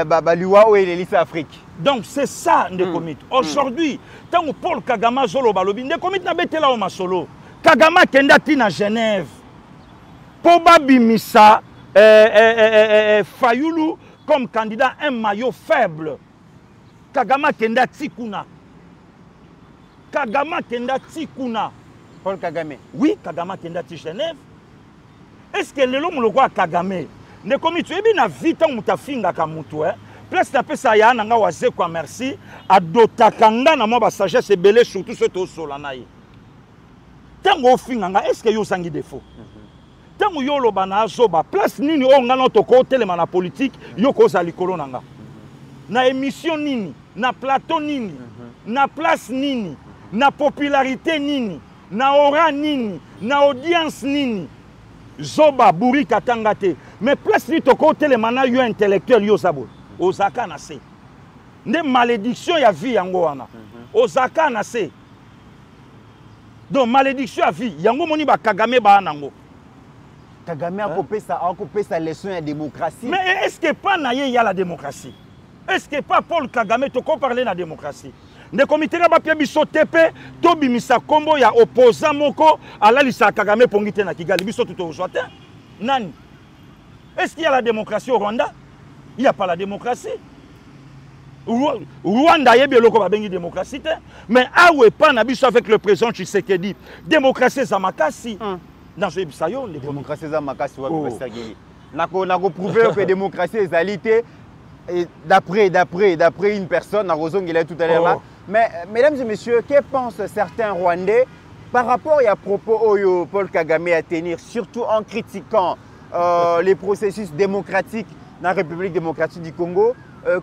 baliwa o elisi Afrique. Donc c'est ça nde komit. Aujourd'hui, tant Paul Kagama zolo balobi nde komit na betela o masolo. Kagama kenda ti na Genève. Po babimisa Fayoulou comme candidat un maillot faible. Kagama kenda tikuna. Kagama kenda tikuna. Paul Kagame. Oui, Kagama kenda ti Genève. Est-ce que lelo muloko Kagame ne komi tu ebi na vita mutafinga ka mutu place na pesa ya nanga waze kwa merci adotaka nga na mwa ba sagesse ebele surtout ceux tosola na ye tango ofinga nga est-ce que yo sangi défaut tango yo loba na azoba place nini o nga no toko telema na politique yo koza likolo na nga na émission nini na plateau nini na place nini na popularité nini na aura nini na audience nini zoba buri katanga te mais place ni toko telema na yo intellectuel yo sabo ozaka na se nde malédiction ya vie yango wana ozaka na se donc malédiction ya vie yango moni ba Kagame ba nango Kagame akopesa leçon ya démocratie mais est-ce que pas na ye ya la démocratie est-ce que pas Paul Kagame toko parler na démocratie ne comité ba pia biso tepe to bimisa kombo ya opposant moko alalisa Kagame pongite na Kigali biso tout au te nani est-ce qu'il y a la démocratie au Rwanda? Il n'y a pas la démocratie. Rwanda y a bien la démocratie, mais ah ouais pas n'habite avec le président Tshisekedi. Démocratie Zamakasi. Dans ce bisayon, les démocratie Zamakasi ouais pasteur Gili. Nako prouver que démocratie est alité d'après une personne, Narozong il est tout à l'heure. Mais mesdames et messieurs, que pensent certains Rwandais par rapport à propos Oyo Paul Kagame à tenir, surtout en critiquant les processus démocratiques dans la République démocratique du Congo?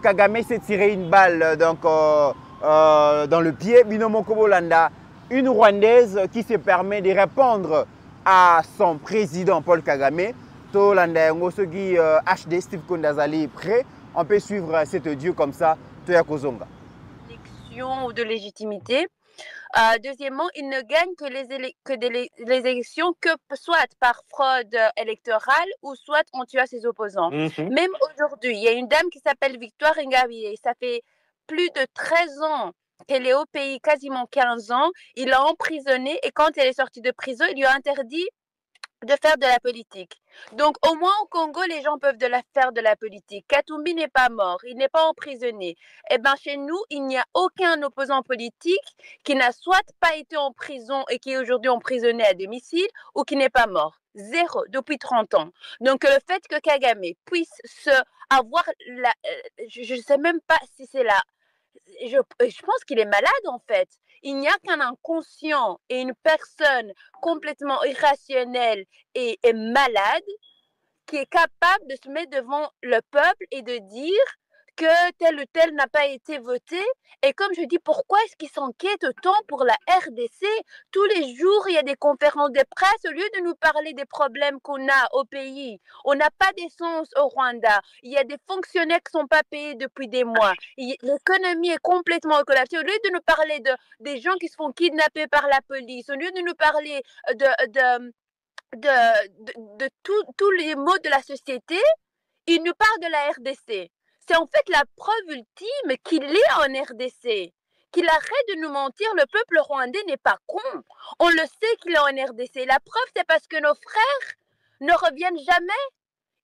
Kagame s'est tiré une balle donc, dans le pied. Binomo Kobolanda, une Rwandaise qui se permet de répondre à son président Paul Kagame. Tolanda Ngosogi HD Steve Kondazali prêt. On peut suivre cet audio comme ça. Toya Kozonga. Ou de légitimité. Deuxièmement, il ne gagne que les élections que soit par fraude électorale ou soit en tuant ses opposants. Même aujourd'hui, il y a une dame qui s'appelle Victoire Ingabire. Ça fait plus de 13 ans qu'elle est au pays, quasiment 15 ans. Il l'a emprisonnée et quand elle est sortie de prison, il lui a interdit de faire de la politique. Donc au moins au Congo, les gens peuvent faire de la politique. Katumbi n'est pas mort, il n'est pas emprisonné. Eh bien chez nous, il n'y a aucun opposant politique qui n'a soit pas été en prison et qui est aujourd'hui emprisonné à domicile ou qui n'est pas mort. Zéro, depuis 30 ans. Donc le fait que Kagame puisse avoir la... je ne sais même pas si c'est la... Je pense qu'il est malade en fait. Il n'y a qu'un inconscient et une personne complètement irrationnelle et malade qui est capable de se mettre devant le peuple et de dire que tel ou tel n'a pas été voté. Et comme je dis, pourquoi est-ce qu'il s'inquiète autant pour la RDC? Tous les jours, il y a des conférences de presse. Au lieu de nous parler des problèmes qu'on a au pays, on n'a pas d'essence au Rwanda. Il y a des fonctionnaires qui ne sont pas payés depuis des mois. L'économie est complètement collapsée. Au lieu de nous parler des gens qui se font kidnapper par la police, au lieu de nous parler de tous les maux de la société, il nous parle de la RDC. C'est en fait la preuve ultime qu'il est en RDC. Qu'il arrête de nous mentir, le peuple rwandais n'est pas con. On le sait qu'il est en RDC. La preuve, c'est parce que nos frères ne reviennent jamais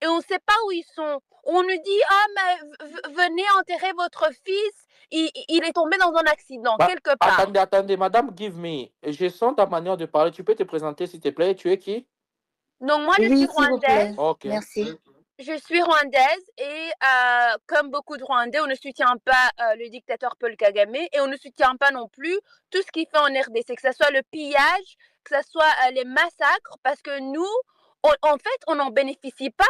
et on ne sait pas où ils sont. On nous dit, ah, mais venez enterrer votre fils, il est tombé dans un accident, quelque part. Attendez, madame, give me. Je sens ta manière de parler. Tu peux te présenter, s'il te plaît. Tu es qui? Donc, moi, je suis rwandaise. Ok. Merci. Je suis rwandaise et comme beaucoup de Rwandais, on ne soutient pas le dictateur Paul Kagame et on ne soutient pas non plus tout ce qu'il fait en RDC, que ce soit le pillage, que ce soit les massacres, parce que nous, en fait, on n'en bénéficie pas.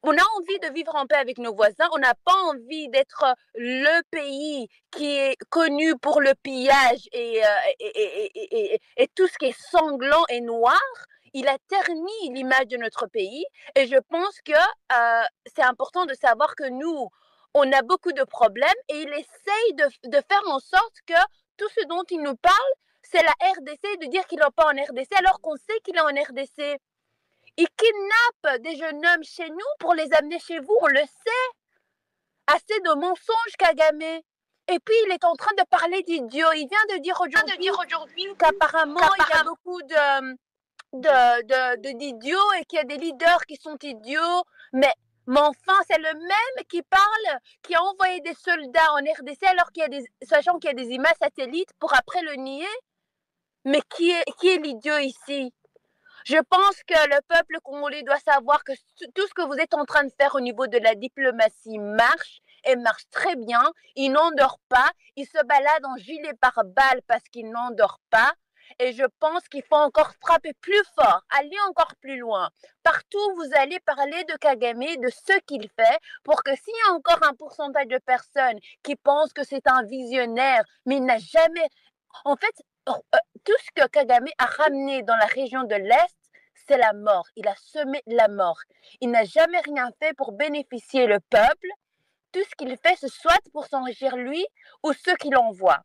On a envie de vivre en paix avec nos voisins, on n'a pas envie d'être le pays qui est connu pour le pillage et tout ce qui est sanglant et noir. Il a terni l'image de notre pays et je pense que c'est important de savoir que nous, on a beaucoup de problèmes et il essaye de faire en sorte que tout ce dont il nous parle, c'est la RDC, de dire qu'il n'est pas en RDC alors qu'on sait qu'il est en RDC. Il kidnappe des jeunes hommes chez nous pour les amener chez vous, on le sait. Assez de mensonges, Kagame. Et puis, il est en train de parler d'idiots. Il vient de dire aujourd'hui qu'apparemment, il y a beaucoup d'idiots et qu'il y a des leaders qui sont idiots. Mais enfin, c'est le même qui parle, qui a envoyé des soldats en RDC alors sachant qu'il y a des images satellites pour après le nier. Mais qui est l'idiot ici? Je pense que le peuple congolais doit savoir que tout ce que vous êtes en train de faire au niveau de la diplomatie marche et marche très bien. Il n'endort pas. Il se balade en gilet pare-balles parce qu'il n'endort pas. Et je pense qu'il faut encore frapper plus fort, aller encore plus loin. Partout, vous allez parler de Kagame, de ce qu'il fait, pour que s'il y a encore un pourcentage de personnes qui pensent que c'est un visionnaire, mais il n'a jamais... En fait, tout ce que Kagame a ramené dans la région de l'Est, c'est la mort. Il a semé la mort. Il n'a jamais rien fait pour bénéficier le peuple. Tout ce qu'il fait, c'est soit pour s'enrichir lui ou ceux qui l'envoient.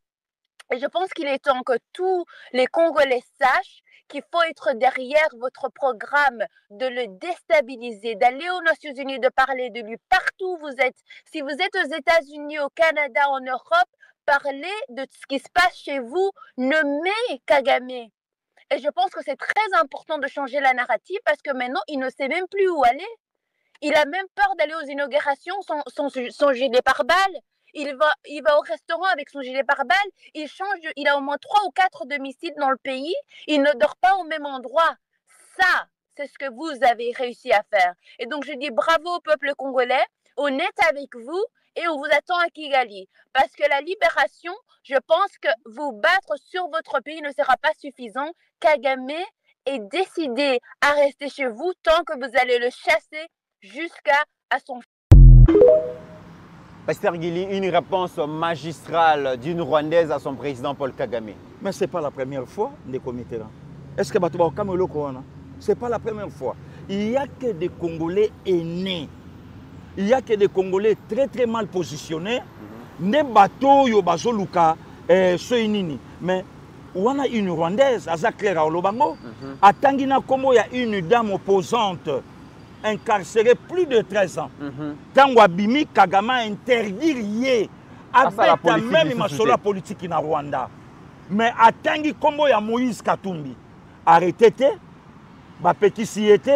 Et je pense qu'il est temps que tous les Congolais sachent qu'il faut être derrière votre programme, de le déstabiliser, d'aller aux Nations Unies, de parler de lui partout où vous êtes. Si vous êtes aux États-Unis, au Canada, en Europe, parlez de ce qui se passe chez vous, nommez Kagame. Et je pense que c'est très important de changer la narrative parce que maintenant, il ne sait même plus où aller. Il a même peur d'aller aux inaugurations sans gilet pare-balles. Il va au restaurant avec son gilet pare-balles, il a au moins 3 ou 4 domiciles dans le pays, il ne dort pas au même endroit. Ça, c'est ce que vous avez réussi à faire. Et donc, je dis bravo au peuple congolais, on est avec vous et on vous attend à Kigali. Parce que la libération, je pense que vous battre sur votre pays ne sera pas suffisant. Kagame est décidé à rester chez vous tant que vous allez le chasser jusqu'à son... Pasteur Guili, une réponse magistrale d'une Rwandaise à son président Paul Kagame. Mais ce n'est pas la première fois, les comités là. Est-ce que Batouba Kamelo Korana? Ce n'est pas la première fois. Il n'y a que des Congolais aînés. Il n'y a que des Congolais très très mal positionnés. Ne bateau yo bazoluka soinini. Mais on a une Rwandaise, Azakera Olobango. À Tangina Komo, il y a une dame opposante incarcéré plus de 13 ans. Tango Abimi, Kagame interdit rien. Avec même la politique en Rwanda. Mais à Tangi Kombo, il y a Moïse Katumbi. Arrêté, Bapeki Siete,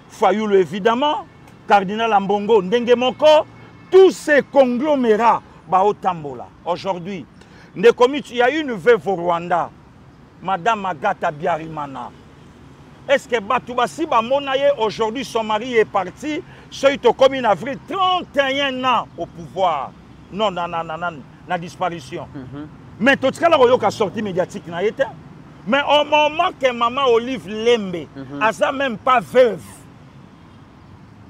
Fayoulou évidemment, Cardinal Ambongo, Ndenge Moko, tous ces conglomérats, Baotambola. Aujourd'hui, il y a une veuve au Rwanda, Madame Agatha Biarimana. Est-ce que Batoubassi Bamonaye, aujourd'hui, son mari est parti, c'est comme en avril, 31 ans au pouvoir. Non, la disparition. Mais tout ce qu'il a sorti médiatique, mais au moment que maman Olive Lembe, elle n'a même pas veuve.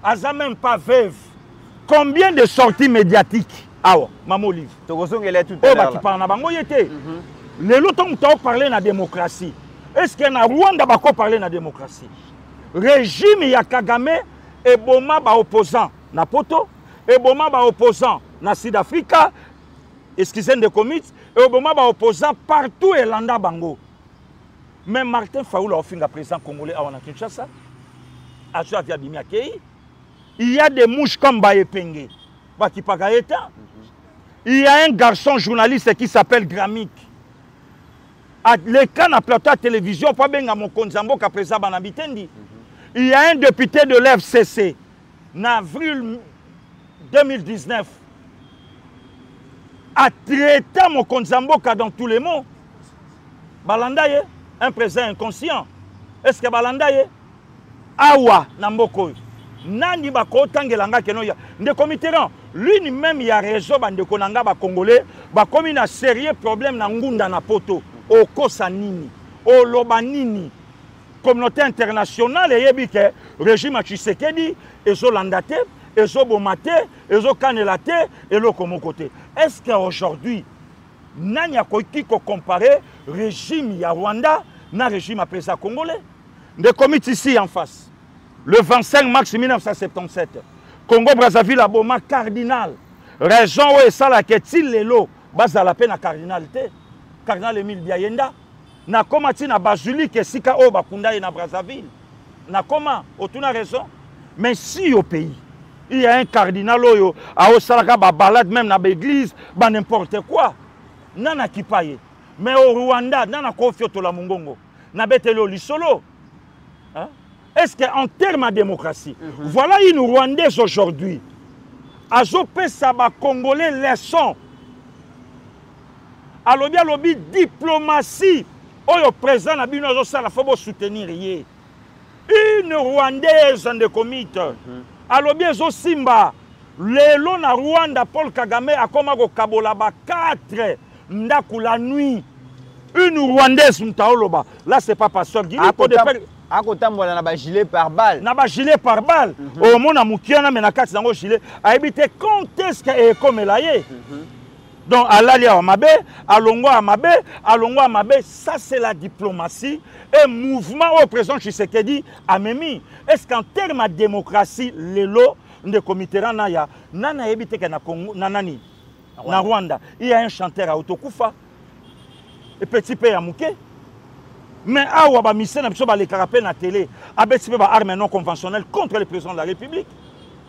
Elle n'a même pas veuve. Combien de sorties médiatiques? Ah, maman Olive. Tu as tout à l'heure. Les autres ont parlé de la démocratie. Est-ce que na Rwanda bako parler de la démocratie? Régime ya Kagame et boma ba opposant na poto et boma ba opposant na Sud-Africa, excusez de comités et boma ba opposant partout et landa bango. Mais Martin Fayulu a fait président congolais à Kinshasa. Il y a des mouches comme Baepenge. Il y a un garçon journaliste qui s'appelle Gramik. Les cas na plateau de télévision, pas bien à mon Konzambo qui présent Banabitendi. Il y a un député de l'FCC, en avril 2019, a traité mon Konzambo dans tous les mots. Balandaye, un président inconscient. Est-ce que Balandaye? Awa, Namboko. Nani bako tangelanga kenoya. Ndeko Mitterrand, lui-même il a raison bandeko nanga ba congolais, ba comme une sérieux problème na ngunda na poto. Au Kosanini, au Lobanini, communauté internationale, et le régime à Tshisekedi, et zo landate, et zo bomate, et zo kanelate, et le comme côté. Est-ce qu'aujourd'hui, n'a pas qui comparer régime ya Rwanda, na régime après ça congolais? Des comités ici en face. Le 25 mars 1977, Congo-Brazzaville a boma cardinal. Raison où est ça la qu'est-il les lots, base à la peine à cardinalité. Cardinal Emile Biayenda, na koma tina basilique sika o bakunda na Brazzaville. Na koma, otuna raison. Mais si au pays, il y a un cardinal oyo a osalaka ba balade même na l'église, ba n'importe quoi. Nana kipaye. Mais au Rwanda, nana kofioto la mungongo. Na betelo lisolo. Hein? Est-ce qu'en termes de démocratie, voilà une Rwandaise aujourd'hui. Azopé saba congolais leçon. Alobi alobi diplomatie. Oyo président na bino zo sala faut soutenir yé. Une Rwandaise de comité. Alobi zo simba lelo na Rwanda Paul Kagame akoma ko kabola ba 4 ndaku la nuit. Une Rwandaise mtaoloba. Là c'est pas pasteur Guy. Akotambola na ba gilet par balle. Na ba gilet par balle. Au mona mukiana mais na kati nango gilet. Aibité quand est-ce que comme là yé. Donc alali à mabe, alongo à mabe, ça c'est la diplomatie et mouvement au président Tshisekedi a memi. Est-ce qu'en termes de démocratie lelo de comité naya nana ebité que na Congo nanani na Rwanda, il y a un chanteur à Otokufa. Et petit peu à Mouké. Mais awa ba mission na biso ba le carapé na télé, abeti ba armes non conventionnelles contre le président de la République.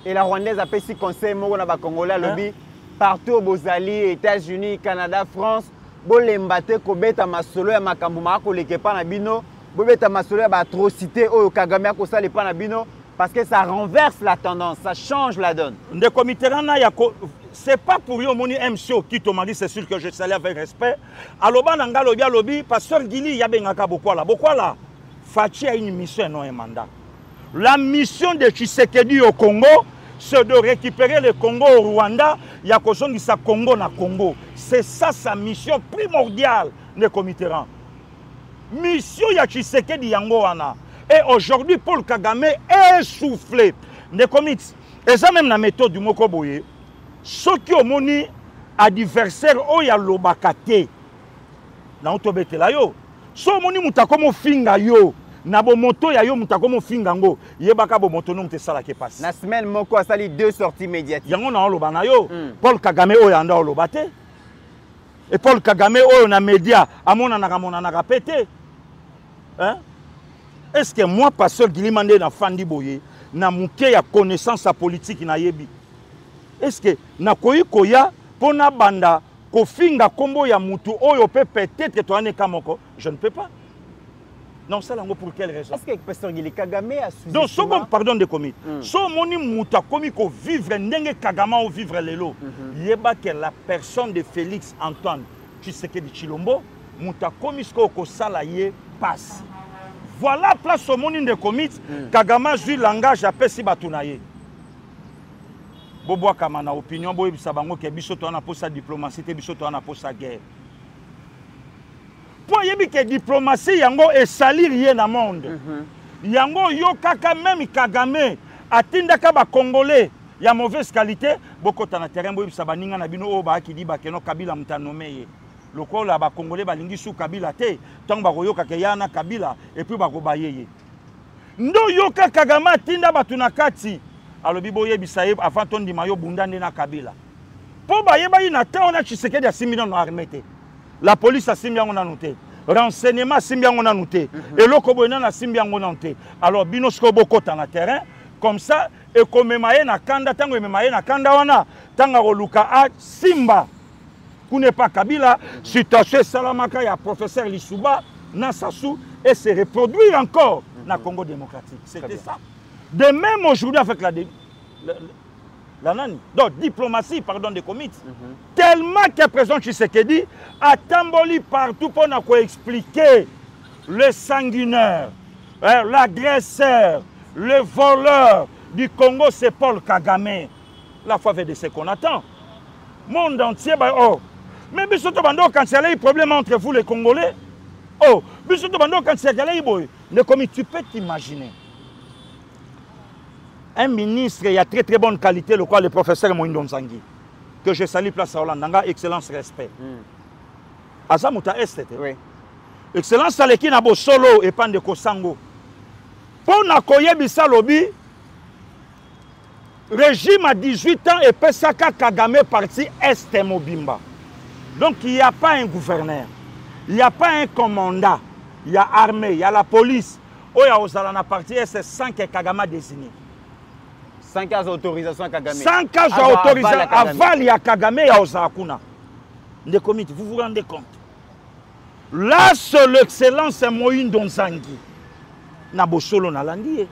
Et la Rwandaise a fait si conseil mo na ba Congolais lobby partout au Bozali, États-Unis, Canada, France, bolembate ko beta masolo ya makambo mako leke pa na bino, bo beta masolo ya ba atrocité o Kagame ko sale pa na bino parce que ça renverse la tendance, ça change la donne. De comité na ya ko c'est pas pour yo moni MCO qui te m'a dit c'est sûr que je salue avec respect. Aloba nanga lobby pasteur Gili ya bengaka bokwala. Bokwala Fachi a une mission non un mandat. La mission de Tshisekedi au Congo c'est de récupérer le Congo au Rwanda, il y a sa Congo na Congo. C'est ça sa mission primordiale de comité. Mission ya Tshisekedi yango wana. Et aujourd'hui Paul Kagame est essoufflé. De comités. Et ça même la méthode du Moko Boye. Ceux qui ont moni adversaire o ya lobakate na otobete la yo so moni mutakomo finga yo na bo moto ya yo mutakomo finga ngo yebaka bo moto no mte sala ke passe na semaine moko asali 2 sorties médiatiques yango na loba na yo Paul Kagame o ya nda lobate et Paul Kagame o na média amona na pété hein. Est-ce que moi pasteur Gilimande na fandi boye na muke ya connaissance à politique na yebi. Est-ce que nakoyi koya pona banda kofinga kombo ya mutu oyo peut-être toi ne kamoko je ne peux pas. Non ça lango pour quelle raison? Est-ce que pasteur Gili Kagame a sous donc so bon pardon de commis. So moni muta komi ko vivre ndenge Kagame o vivre lelo. Yeba que la personne de Félix Antoine Tshisekedi Tshilombo muta komi ko sala ye passe. Voilà place au moni de commis Kagame ju langage apesi batunaye. Bobo Kamana opinion boy bisabango ke biso to na posa diplomatie te biso to na posa guerre. Pour yebi ke diplomatie yango esali rien na monde. Yango yo kaka même Kagame atinda ka ba congolais ya mauvaise qualité boko na terrain boy bisabaninga na bino o ba ki di ba keno Kabila mutanomeye. Lokola ba congolais balingi su Kabila te tant ba koyoka ke yana Kabila et puis ba ko bayeye. Ndo yo kaka Kagame atinda batuna kati alors biboye bisaye avant ton di mayo bundande na Kabila po ba yeba ina ta on a Tshisekedi ya 6 millions na armée. La police a 6 millions na noté renseignement 6 millions na noté et loko boyena na 6 millions na noté alors binosko bokota na terrain comme ça et comme maye na kanda tango maye na kanda wana tanga koluka a Simba kune pas Kabila situation salamaka ya professeur Lisuba na Sassou et se reproduire encore na Congo démocratique. C'était ça. De même aujourd'hui avec la nani. Donc diplomatie pardon des comités. Tellement que le président Tshisekedi a tamboli partout pour nous expliquer le sanguinaire, l'agresseur, le voleur du Congo c'est Paul Kagame. La fois de ce qu'on attend. Monde entier bah oh. Mais bisoto bando quand il y a un problème entre vous les Congolais. Oh, bisoto bando quand il y a les comités tu peux t'imaginer. Un ministre, il y a très bonne qualité, le professeur Moïndo Nzangi, que je salue place à Hollande, excellence, respect. Azamuta Est, oui. Excellence, Saleki Nabo Solo et Pande Kosango. Pour Nakoye Bissa Lobby, régime à 18 ans et Pesaka Kagame parti Est Mobimba. Donc il n'y a pas un gouverneur, il n'y a pas un commandant, il y a armée, il y a la police. Oya Ozalana parti Est, 5 Kagame désigné. 100 cas d'autorisation à Kagame. 100 cas d'autorisation aval ya Kagame ya Ozakuna. Des comités, vous vous rendez compte? Là, c'est l'excellence Moïndo Nzangi. Nabosolo Nalandi.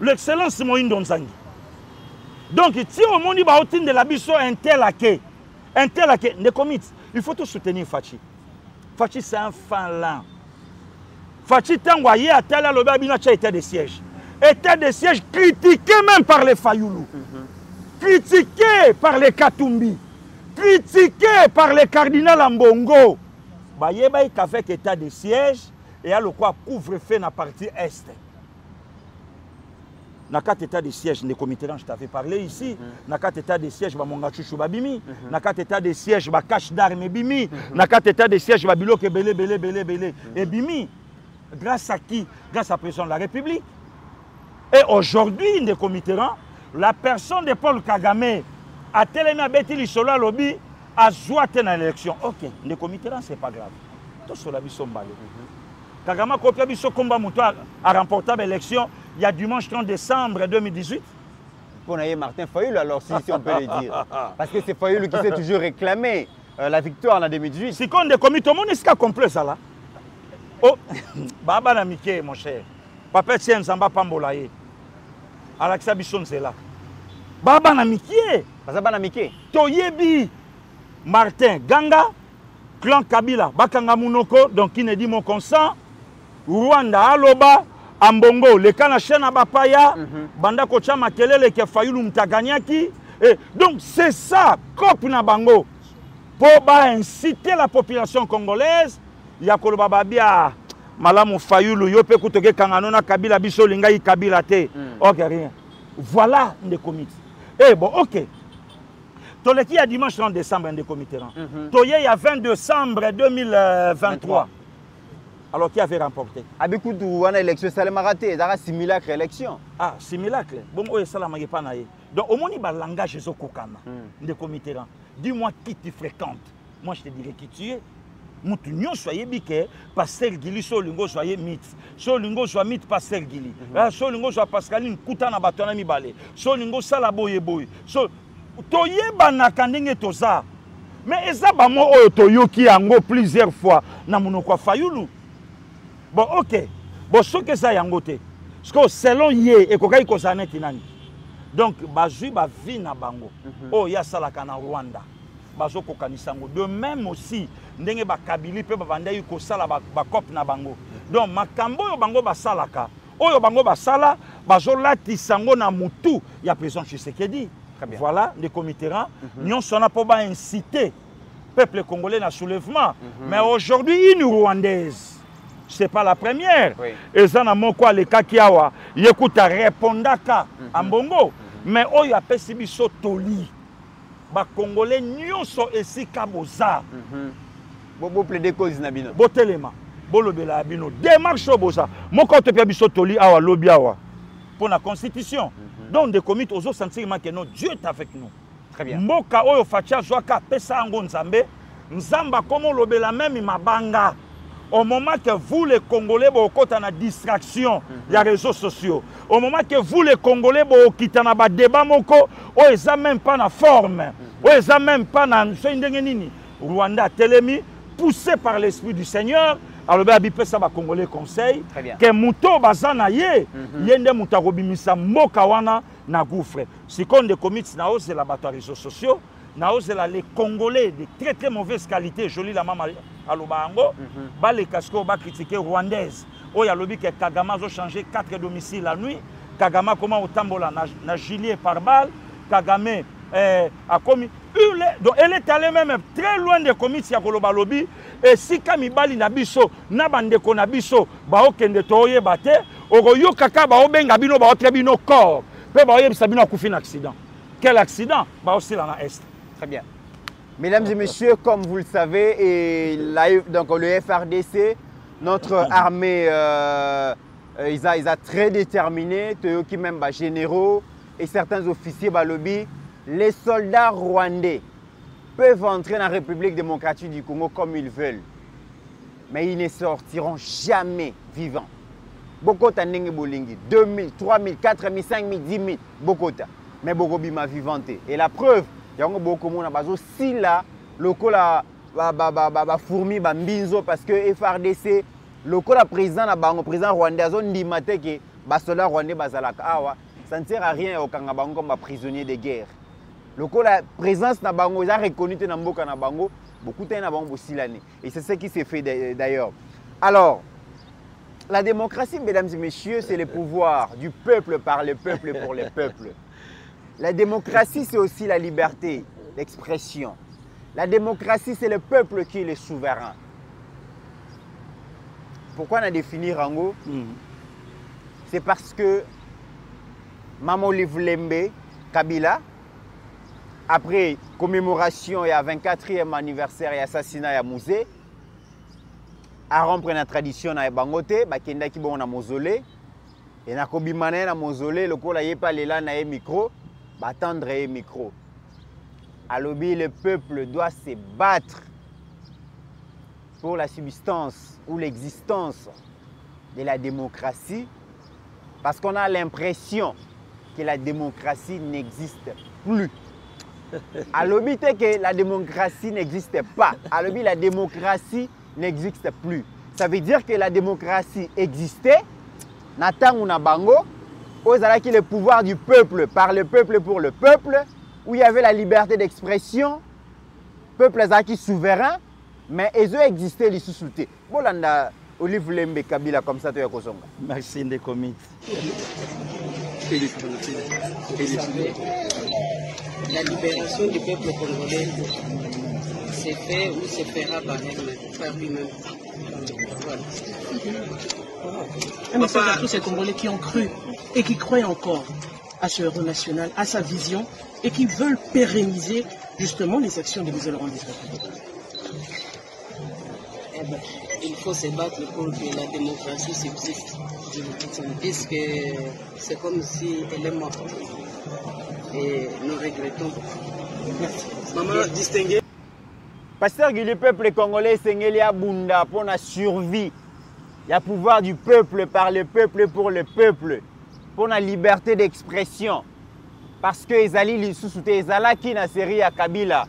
L'excellence Moïndo Nzangi. Donc, si on m'a dit de la biso un tel à des comités, il faut tout soutenir Fachi. Fachi, c'est un fan là. Fachi, tant que à tel à l'obabina, tu as été de siège. état de siège critiqué même par les Fayoulou, critiqué par les Katumbi, critiqué par les cardinals Ambongo. Bayeba qu'avec état de siège et à le quoi couvre-feu na partie est. Na quatre états de siège, les comités, je t'avais parlé ici. Na quatre états de siège, Monga Chouchou Babimi. Na quatre états de siège, cache d'armes Bimi. Na quatre états de siège, Babilo que belé. Et Bimi. Grâce à qui? Grâce à la président de la République. Et aujourd'hui, les comités, la personne de Paul Kagame a tellement abéti l'Isola Lobby a joué dans l'élection. Ok, les comités, c'est pas grave. Tout cela, ils sont balés. Kagame a copié son combat à remporter l'élection il y a dimanche 30 décembre 2018. Pour Martin Fayoulou, alors si on peut le dire. Parce que c'est Fayoulou qui s'est toujours réclamé la victoire en 2018. Si on est commis, tout le monde est complet ça là. Oh, Baba Namike, mon cher. Papa Tien Zamba Pambolaye. Alexa Bisson, c'est là. Baba Namike. Baba Namike. Toyebi. Martin Ganga. Clan Kabila. Bakanga Munoko. Donc, qui ne dit mon consent. Rwanda Aloba. Ambongo. Le kana chaîne à Bapaya. Banda Kocha Makelele qui a failli Mtaganyaki. Donc, c'est ça. Cop Nabango. Pour inciter la population congolaise. Yakolo Bababia, Malamu Fayoulou, Yope Koutoke Kanganona, Kabila Biso, Lingaï Kabila Te. Ok, rien. Voilà les comités. Eh bon, ok. Toleki, il y a dimanche 30 décembre, des comités. Toye, il y a 20 décembre 2023. Alors, qui avait remporté? Abikoudou, on a élection, ça l'a raté. Il y a un simulacre élection. Ah, simulacre. Bon, ça l'a pas naïe. Donc, au moins, il y a un langage de Kokana, des comités. Dis-moi qui tu fréquentes. Moi, je te dirais qui tu es. Moutounion soyez biquet, Pasteur Gili, Solingo soyez mythe. Solingo soit mythe, Pasteur Gili. Solingo soit Pascaline, Koutana Batona Mibale. Solingo Salaboye Boy. Toye Banakandenge Toza. Mais Ezabamo Toyo qui ango plusieurs fois. Namunoko Fayoulou. Bon, ok. Bon, ce que ça yangote. Parce que selon Yé, et Kokai Kosane Tinani. Donc, Bazui ba vie na bango. Oh, ya salaka na Rwanda. De même aussi, ndenge ba Kabili pe bavanda yu kosala ba kop na bango. Donc makambo yo bango basalaka. Oyo bango basala bazo lati sango na mutu ya président Tshisekedi. Voilà les comités nyon sona po ba inciter peuple congolais na soulèvement. Mais aujourd'hui une rwandaise. C'est pas la première. Et ça na moko le kakiawa yekuta répondaka ambongo. Mais oyo apesi biso toli. Ba Congolais nyonso esika boza. Bo plaider cause na bino. Bo telema. Bo lobela bino. Démarche boza. Moko to pia biso toli awa lobi awa. Pour la constitution. Donc des comités aux autres sentiments que non Dieu est avec nous. Très bien. Mboka oyo fatia zwaka pesa ngo nzambe. Nzamba comme lobela même mabanga. Au moment que vous les Congolais vous êtes en distraction, il y a les réseaux sociaux. Au moment que vous les Congolais vous êtes en débat, vous n'avez même pas la forme. Vous n'avez même pas la Rwanda Télémi, poussé par l'Esprit du Seigneur. Alors, ça va Congolais conseil. Que Mouto Bazana ye, yende Moutarobimisa Mokawana na gouffre. Si on des comités na hausse de la bataille réseaux sociaux, na hausse les Congolais de très très mauvaise qualité, joli la maman à l'Obango, les cascos va critiquer rwandaise. Oh, il y a lobby que Kagame a changé 4 domiciles la nuit. Kagame comment au tambola na gilet par balle. Kagame a commis. Donc elle est allée même très loin des comités à Koloba lobby. Et si Kamibali Nabiso, Nabandeko Nabiso, Baokende Toye Bate, Oroyo Kaka Baobenga Bino Baotrebino corps. Peu Baoye Sabino a couffé un accident. Quel accident? Baossi dans l'Est. Très bien. Mesdames et messieurs, comme vous le savez, et donc le FRDC, notre armée, ils ont très déterminé, qui même généraux et certains officiers lobby, les soldats rwandais peuvent entrer dans la République démocratique du Congo comme ils veulent, mais ils ne sortiront jamais vivants. Bokota Nenge Bolingi, 2000, 3000, 4000, 5000, 10 000, Bokota, mais Bokobima vivante. Et la preuve, il y a beaucoup de gens qui là, le fourmi mbinzo parce que FRDC, le président président rwandais a dit que les soldats rwandais ça ne sert à rien au Kangabango comme prisonnier de guerre. La présence na bango est reconnue dans Mboka na bango, beaucoup de gens ont aussi l'année. Et c'est ce qui s'est fait d'ailleurs. Alors, La démocratie, mesdames et messieurs, c'est le pouvoir du peuple par le peuple pour le peuple. La démocratie, c'est aussi la liberté d'expression. La démocratie, c'est le peuple qui est le souverain. Pourquoi on a défini Rango? C'est parce que Maman Livlembe Kabila, après commémoration et à 24e anniversaire et assassinat à Mouzé, a rompre la tradition na bangote, bakenda ki bon na mausolée et na kobimane na mausolée lokola yepa lela na micro, batendre micro. Alobi, le peuple doit se battre pour la subsistance ou l'existence de la démocratie parce qu'on a l'impression que la démocratie n'existe plus. Alobi, que la démocratie n'existe pas. Alobi, la démocratie n'existe plus. Ça veut dire que la démocratie existait, Nathan ou Nabango, où il y avait le pouvoir du peuple par le peuple pour le peuple, où il y avait la liberté d'expression, peuple qui souverain, mais ils ont existé les sous-soutés. Bolanda, Olive Lembe Kabila comme ça, tu as Kosonga. Merci de commis. La libération du peuple congolais s'est fait ou se fera par lui-même. Voilà. Un message à tous ces Congolais qui ont cru et qui croient encore à ce héros national, à sa vision et qui veulent pérenniser justement les actions de Louis Laurent Désiré. Il faut se battre pour que la démocratie subsiste, puisque c'est comme si elle est morte. Et nous regrettons. Merci. Maman distinguée. Pasteur Guy, le peuple congolais, c'est Bunda pour la survie. Il y a pouvoir du peuple par le peuple pour le peuple. Pour la liberté d'expression. Parce que les alliés les sous-soutés, les alliés qui na série à Kabila.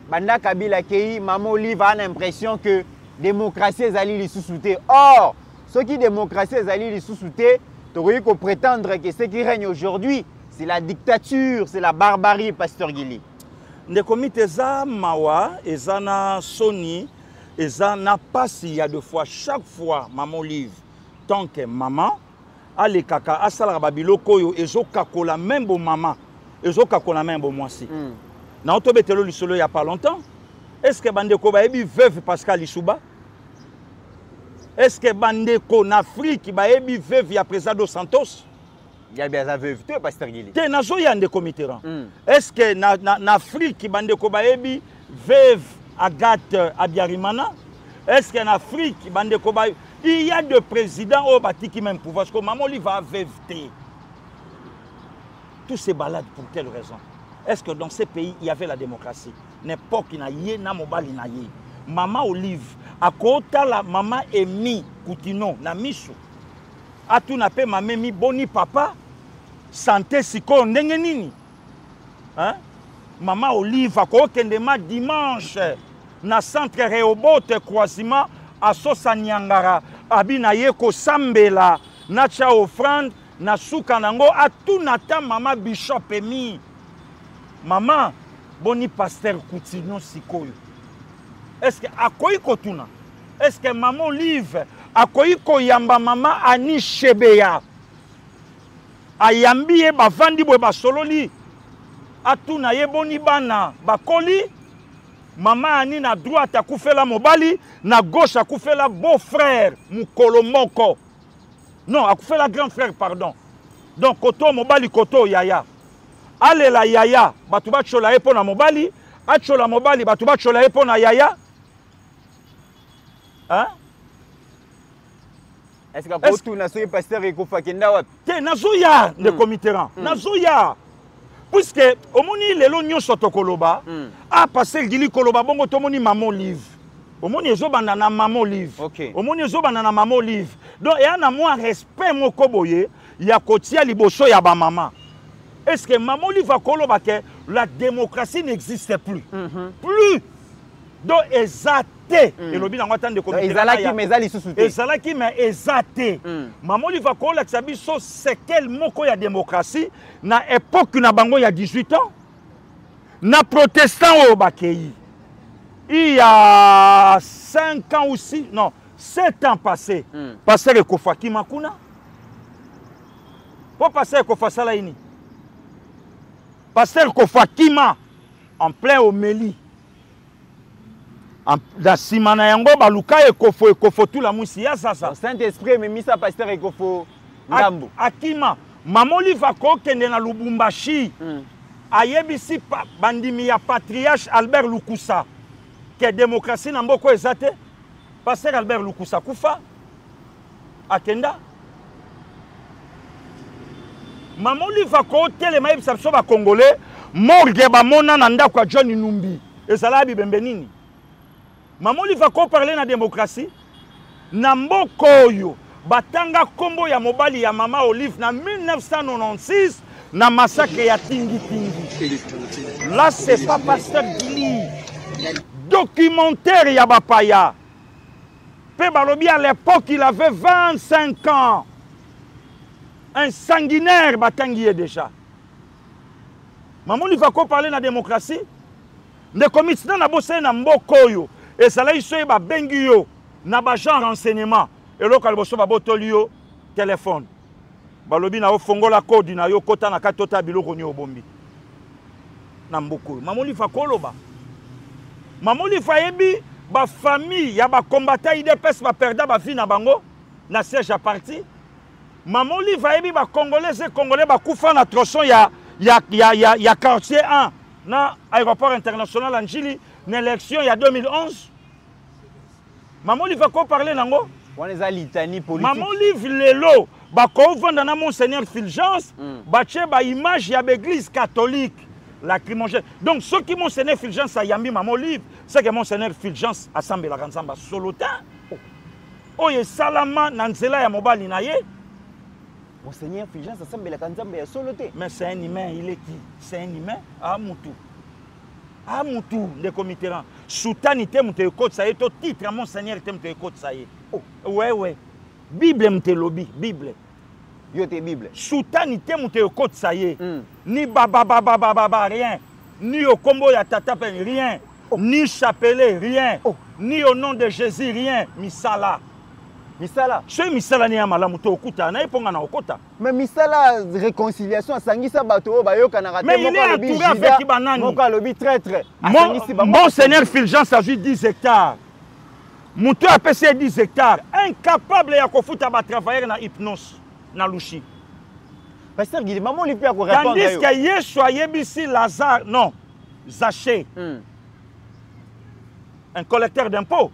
Banda Kabila qui Maman Olive a l'impression que démocratie les alliés les sous-soutés. Or, ceux qui démocratie les alliés les sous-soutés, tu aurais qu'on prétendre que ce qui règne aujourd'hui, c'est la dictature, c'est la barbarie, Pasteur Guili. Les comités za mawa, ezana soni, ezana pasi il y a deux fois, chaque fois maman Olive, tant que maman, ale kaka asala babilo koyo ezo kakola même bon maman, ezo kakola même bon moisi. Na otobetelo lisolo il y a pas longtemps. Est-ce que bandeko ba ebi veuve Pascal Lissouba? Est-ce que bandeko en Afrique ba ebi veuve ya président dos Santos? Il y a bien la veuve, Pasteur Guili. Te nazo ya ndeko mitera. Est-ce que na Afrique bandeko ba ebi veuve Agathe Abiyarimana? Est-ce qu'en Afrique bandeko ba il y a deux présidents au bâti qui même pouvoir parce que maman lui va veuveté. Tous ces balades pour quelle raison? Est-ce que dans ces pays il y avait la démocratie? N'importe qui n'a yé na mobali na yé. Maman Olive à côté la maman Emi Koutino na miso. A tout n'a pas maman mi boni papa santé siko ndenge nini. Hein? Maman Olive à côté de dimanche na centre Rehoboth croisement à Sosa Nyangara abina yeko sambela na cha offrande na suka nango a tout nata maman Bishop Emi. Maman boni pasteur Koutino sikoyo. Est-ce que akoyi kotuna? Est-ce que maman Olive akoyi koyamba maman Ani Shebeya? Ayambi ye bavandi bwe basololi. Atuna ye boni bana bakoli. Maman Ani na droite akufela mobali, na gauche akufela beau-frère mukolo moko. Non, akufela grand frère pardon. Donc koto mobali koto yaya. Alela yaya, batu bachola epo na mobali, achola mobali batu bachola epo na yaya. Hein? Est-ce que tu as pasteur et Kofakenda wapi? Te nazoya le comiteran. Nazoya. Puisque omoni lelo nyonso tokoloba, a passer gili koloba bongo tomoni maman Olive. Omoni ezobanda na maman Olive. OK. Omoni ezobanda na maman Olive. Donc il y a na moi respect moko boye, ya kotia liboso ya ba maman. Est-ce que maman Olive va koloba que la démocratie n'existe plus? Plus. Donc ezate et lobi na ngata de comité. Ezalaki mais ezali sous-souté. Ezalaki mais ezate. Maman Olive va koloba que biso c'est quel moko ya démocratie na époque na bango ya 18 ans. Na protestant au bakei. Il y a 5 ans aussi, non, 7 ans passés, pasteur Ekofa Kimakuna. Pour pasteur Ekofa Salaini. Pasteur Ekofa Kima, en plein Omélie. Dans Simana Yango, Baluka Ekofo tout la moussia, ça. Saint-Esprit, mais mis ça pasteur Ekofo Ndambo. Akima, Mamoli va kokende na Lubumbashi. Ayebisi bandimi ya patriarche Albert Lukusa. Que démocratie n'a pas ezate. Pasteur Albert Lukusa Kufa. Akenda. Mamoli va kokele maïb sabso ba Congolais. Morgue ba mona nanda kwa John Numbi. Et ça là bibembenini. Mamoli va ko parler na démocratie. Na mbokoyo. Batanga kombo ya mobali ya Mama Olive na 1996 na massacre ya Tingi Tingi. Là c'est pas pasteur Gili. Documentaire ya Bapaya. Pe balobi à l'époque il avait 25 ans. Un sanguinaire batangi est déjà. Mamoli va ko parler na démocratie. Ne commis na bosse na mbokoyo. Et ça là, il se ba bengiyo na ba genre renseignement. Et là, quand il ba botolio téléphone. Balobi na ofongola code na yo kota na katota biloko ni obombi. Na mboko. Mamoli fa koloba. Mamoli fa yebi ba famille ya ba combattant IDPS ba perda ba vie na bango na siège à parti. Mamoli fa yebi ba congolais et congolais ba kufa na tronçon ya quartier 1 na aéroport international Anjili. Une élection il y a 2011. Maman Olive va parler nango. On est à litanie politique. Maman Olive lelo ba ko vendre na Monseigneur Fulgence, ba tche ba image ya l'église catholique lacrymogène. Donc ceux qui Monseigneur Fulgence a yambi Maman Olive, c'est que Monseigneur Fulgence assemble la kanzamba solotin. Oye salama na nzela ya mobali na ye. Monseigneur Fulgence assemble la kanzamba ya solotin. Mais c'est un humain, il est qui? C'est un humain à Moutou. Ah moutou de committerant soutanité mute côte ça est au titre à Monseigneur te côte ça est. Ouais Bible mute lobby Bible yo te Bible soutanité mute côte ça est ni baba rien ni au combo ya tata rien ni chapelet rien ni au nom de Jésus rien misala ce misala ni amala mute okuta na iponga na okota mais misala réconciliation sangisa bato ba yoka na raté mais il est entouré avec banani moko lobi traître Monseigneur Fulgence a vu 10 hectares muto a passé 10 hectares incapable ya kofuta ba travailler na hypnose na lushi pasteur Guili maman lui peut répondre tandis que Yesu ayebisi Lazare non Zaché un collecteur d'impôts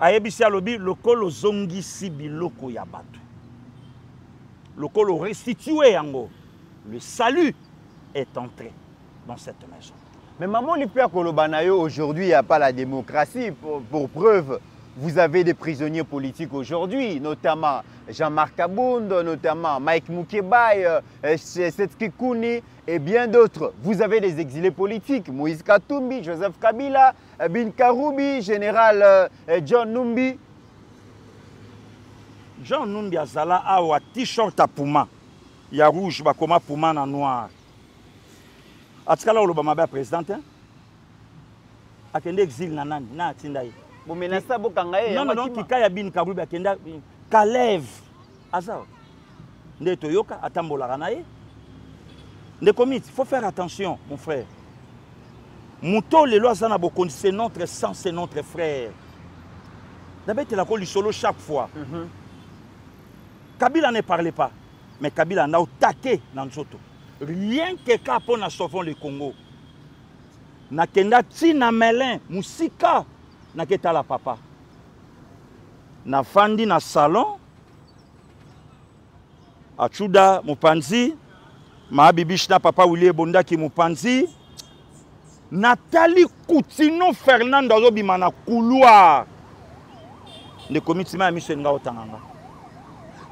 ayebisi alobi lokolo zongisi biloko ya bato lokolo restitué yango le salut est entré dans cette maison. Mais maman Lipia Kolobanayo aujourd'hui il n'y a pas la démocratie pour preuve vous avez des prisonniers politiques aujourd'hui notamment Jean-Marc Abound, notamment Mike Mukebai, Setski Kouni et bien d'autres. Vous avez des exilés politiques, Moïse Katumbi, Joseph Kabila, Bin Karoubi, général John Numbi. John Numbi azala awa t-shirt à Puma. Il y a rouge, bakoma Puma na noir. Atikala oloba mabe président hein? Akende exil na nani na atindai. Bon menasa bokangaye. Non kikaya Bin Karoubi akenda Kalev. Asa. Nde toyoka atambola na ye. Nde komit, il faut faire attention mon frère. Mouto le loi zana bokondi c'est notre sang, c'est notre frère. D'abord tu la colle solo chaque fois. Kabila ne parlait pas, mais Kabila n'a attaqué dans le soto. Rien que quand on a sauvé le Congo. Nakenda tina melin, musika, naketa la papa. Na fandi na salon, achuda mupanzi, maabibishna papa Willie Bonda ki mupanzi, Nathalie Coutinho Fernando Zobima na couloir. Le comité ma mission nga otanganga.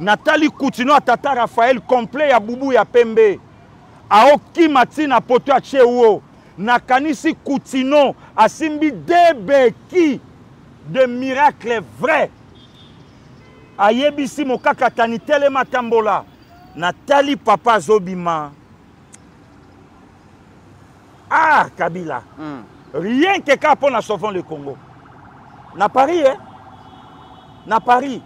Nathalie Coutinho atata Raphaël complet ya bubu ya pembe. Aoki matina poto a chewo. Nakanisi Coutinho asimbi debeki de miracles vrais. Ayebisi mokaka tani tele matambola. Nathalie papa Zobima. Ah Kabila. Rien que quand on a sauvé le Congo. Na Paris hein. na Paris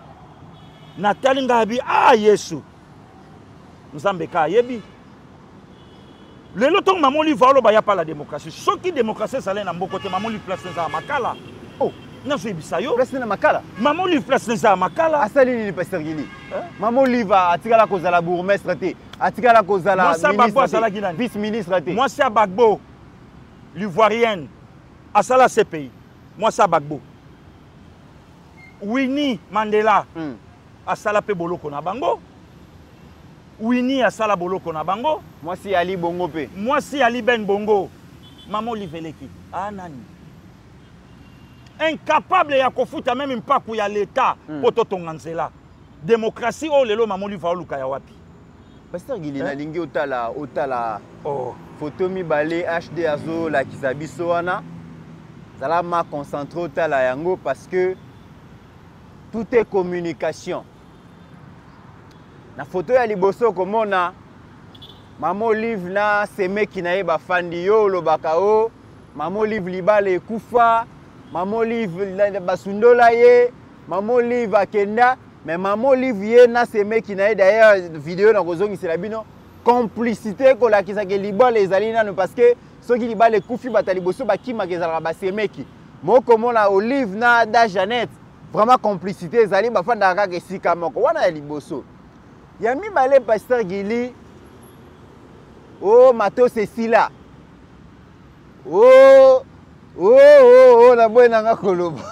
natali ngabi ah Yesu nzambe ka yebi lelo tong maman livre aloba ya pas la démocratie soki démocratie sale na mboko te maman livre place nza makala oh na so ebisa yo place na makala maman livre place nza makala asali ni pasteur Gili maman livre atikala kozala bourgmestre te atikala kozala ministre vice ministre te moi c'est Bagbo l'ivoirienne asala CPI moi c'est Bagbo Winnie Mandela asala pe boloko na bango Winnie asala boloko na bango moi si Ali Bongo pe moi si Ali Ben Bongo maman liveleki nani incapable ya kofuta même mpaku ya l'état poto tonganzela démocratie o lelo maman liva luka ya wapi pasteur Gili na lingi otala oh photo mi balé HD azo la kisabiso wana zala ma concentré otala yango parce que tout est communication. Na photo ya liboso komona Maman Olive na seme kinaye bafandi yo lobaka o Maman Olive libale kufa Maman Olive basundola ye Maman Olive akenda mais Maman Olive ye na seme kinaye d'ailleurs vidéo na kozongi c'est la bino complicité ko la kisake libale ezali nanu parce que soki libale kufi batali boso bakima kezala ba semeki moko mona Olive na da Jeannette vraiment complicité ezali bafanda kaka esika moko wana ya liboso ya mibale pasteur Gili oh mato Cécile oh la bonne nga koloba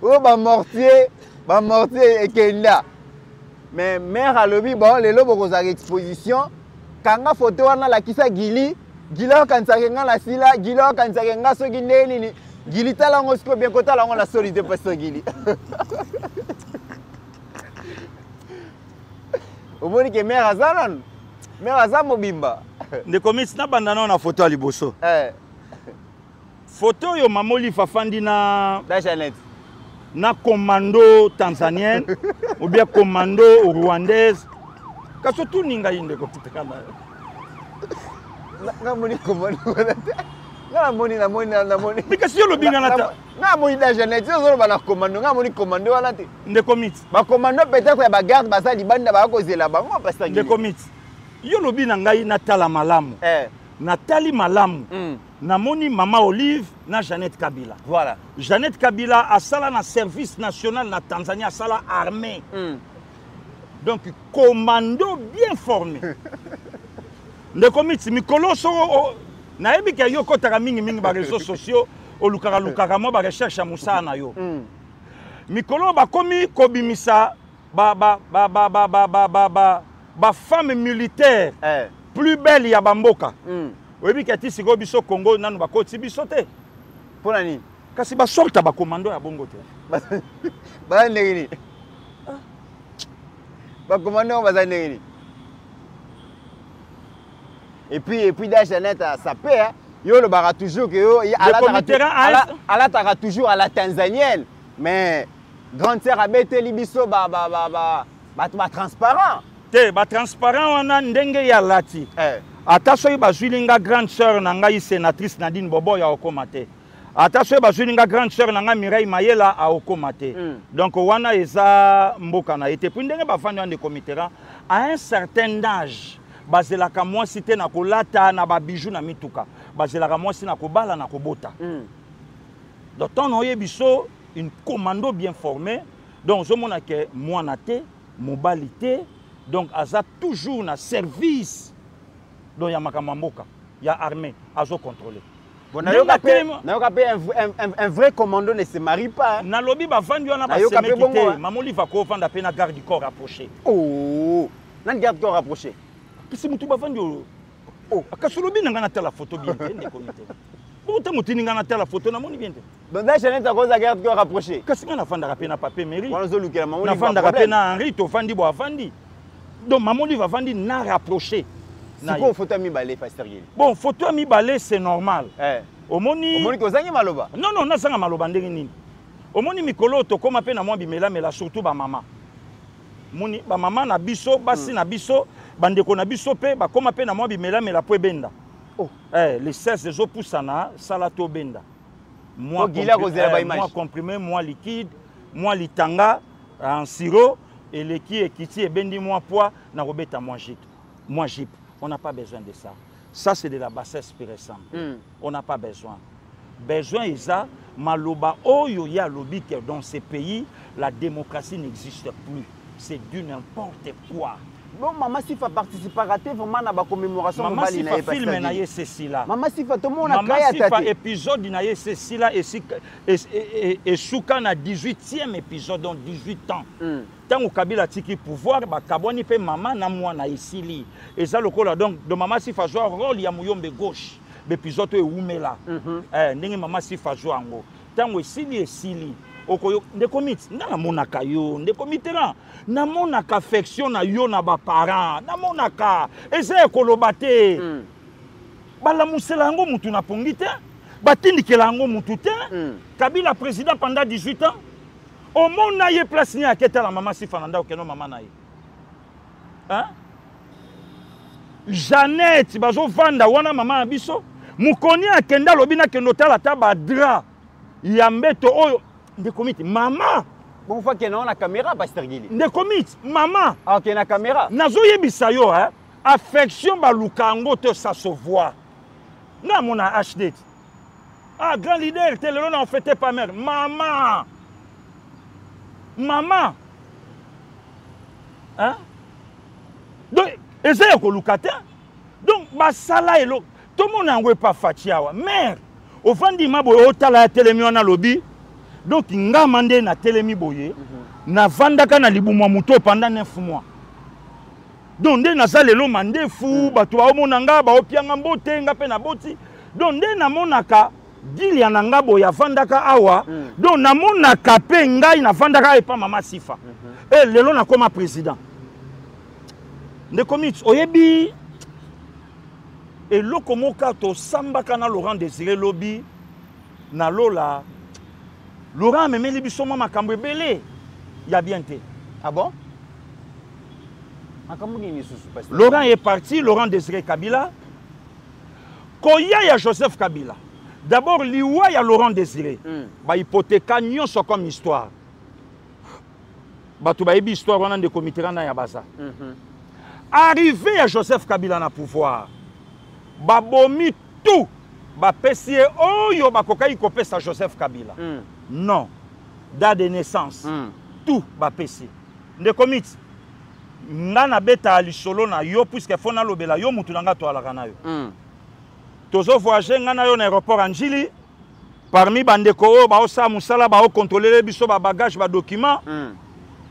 oh ba mortier ekenda mais mère alobi bon lelo bokozaka exposition kanga photo wana la kisa Gili okanisaka nga na sila Gili okanisaka nga soki nde nini Gili tala ngo siko bien kota la ngo la solide pasteur Gili omoni ke mère azanon mère azamo bimba ndeko misi na bandana na photo ali boso photo yo mamoli fafandi na Jeannette na commando tanzanienne ou bien commando rwandaise kaso tu ninga inde ko tutekana na moni commando na moni because yo lobinga na moni da Jeannette zo ba na commando na moni commando wana te ndeko miti ba commando peut-être ba garde ba sa libanda ba kozela bango pasteur ndeko miti yo lobi na ngai natala malamu natali malamu namoni Mama Olive na Jeannette Kabila voilà Jeannette Kabila asala na service national na Tanzanie asala armée donc commando bien formé ndeko miti mikolo so na yebi ke yo kotaka mingi ba réseaux sociaux olukaka mo ba recherche ya musana na yo mikolo bakomi kobimisa ba femme militaire plus belle ya bamboka oyebi ke ti siko biso Congo nanu bakoti biso te pona nini kasi basorta bakomando ya bongo te baza ndenge nini bakomando baza ndenge nini et puis da Jeannette ça paie yo le bara toujours que yo alataka toujours à la tanzanienne mais grande sœur abeteli biso ba transparent te ba transparent wana ndenge ya lati ata soki bazwilinga grande sœur na ngai sénatrice Nadine Bobo ya okoma te ata soki bazwilinga grande sœur na ngai Mireille Mayela a okoma te donc wana eza mboka na ete puis ndenge bafandi wana de comité à un certain âge bazelaka mwasi te na kolata na babiju na mituka bazelaka mwasi na kobala na kobota donc ton oyebiso une commando bien formée donc ozomona ke mwana te mobali te donc aza toujours na service donc ya makambo mboka ya armée azo contrôler bon un vrai commando ne se marie pas na lobi bavandi wana basemeki te mamoli va kofanda pe na garde du corps rapproché oh nan garde du corps rapproché kisi mutu bavandi oh akasolobi nanga na tala photo bien te ne comité Pourtant, tu n'as pas la photo, tu n'as pas la Jeannette a cause à garde qui a rapproché. Qu'est-ce qu'on a fait de la papier mairie? On a fait de la Henri, tu as fait de donc, maman lui va vendre n'a rapproché. C'est quoi photo mi balé, pasteur Gili? Bon, photo mi balé, c'est normal. Omoni kozangi maloba. Non, na sanga maloba ndenge nini. Omoni mikolo to koma pe na mwa bimela mela surtout ba maman. Moni ba maman na biso, basi na biso, bandeko na biso pe ba koma pe na mwa bimela mela po ebenda. Les 16 des opusana salato benda. Moi comprimé, moi liquide, moi litanga en sirop, et les qui est kiti et bendi moi poids, na robeta moi jip. Moi jip. On n'a pas besoin de ça. Ça c'est de la bassesse pure et simple. On n'a pas besoin. Besoin est ça, maloba oyo ya lobby que dans ces pays, la démocratie n'existe plus. C'est du n'importe quoi. Bon, Maman Sifa participatif vraiment à la commémoration. Maman Sifa film na ceci là. Maman Sifa tout le monde a Maman Sifa épisode na ceci là et Souka na 18e épisode donc 18 ans. Tant au Kabila tiki pouvoir ba kaboni pe maman na moi na isili. Et ça le là donc de Maman Sifa joue rôle ya muyombe gauche. L'épisode est oumela. Ndenge Maman Sifa joue ngo. Tant au isili okoyo ndekomiti ngana monaka yo ndekomitera na monaka affection na yo na ba parents na monaka eza ekoloba te bala musela ngo mutu na pongi te batindikela ngo mutu te Kabila président pendant 18 ans au monde na ye place ni aketa la Maman Sifa nanda okeno mama na ye hein Jeannette bazo vanda wana mama biso mukoni akenda lobina kendo tala taba dra yambeto oyo Ndekomiti, maman. Bon, fois qu'il y a la caméra, Pasteur Gili. Ndekomiti, maman. Ah, ok, la caméra. Nazo yebisa yo, hein. Affection balukango te ça se voit. Na mon HD. Ah, grand leader, tel on en fait pas mère. Maman. Maman. Hein? Donc, essaye ko lukate. Donc, basala elo. Tout le monde n'en pas fatiawa. Mère, au fond di mabo otala telemi on a lobby. Donc, nga mande na telemi boye, na vandaka na libumwa muto pendant 9 mois. Donc, nde na zalelo mande fou, bato ba omonanga ba opianga mbote nga pe na boti. Donc, nde na monaka dili ananga boya vandaka awa. Donc, na monaka pe ngai na vandaka epa Maman Sifa. Et lelo na koma président. Nde komits oyebi et lokomoka to sambaka na Laurent Désiré Lobby na lola Laurent me meli biso mama makambo ebele ya bien te. Ah bon? Laurent est parti, Laurent Désiré Kabila. Koya ya Joseph Kabila. D'abord liwa ya Laurent Désiré. Ba hypothéka nyonso comme histoire. Ba tu ba ebi histoire wana de comité na ya baza. Arrivé à Joseph Kabila na pouvoir. Ba bomi tout. Ba pesie oyo ba kokai kopesa Joseph Kabila. Non. Date de naissance. Tout va pécer. De commit. Ngana beta alisolo na yo puisque fona lobela yo mutu nanga to alaka na yo. Tozo voyager ngana yo na aéroport Anjili. Parmi bandeko o ba osa musala ba o contrôler biso ba bagage ba document.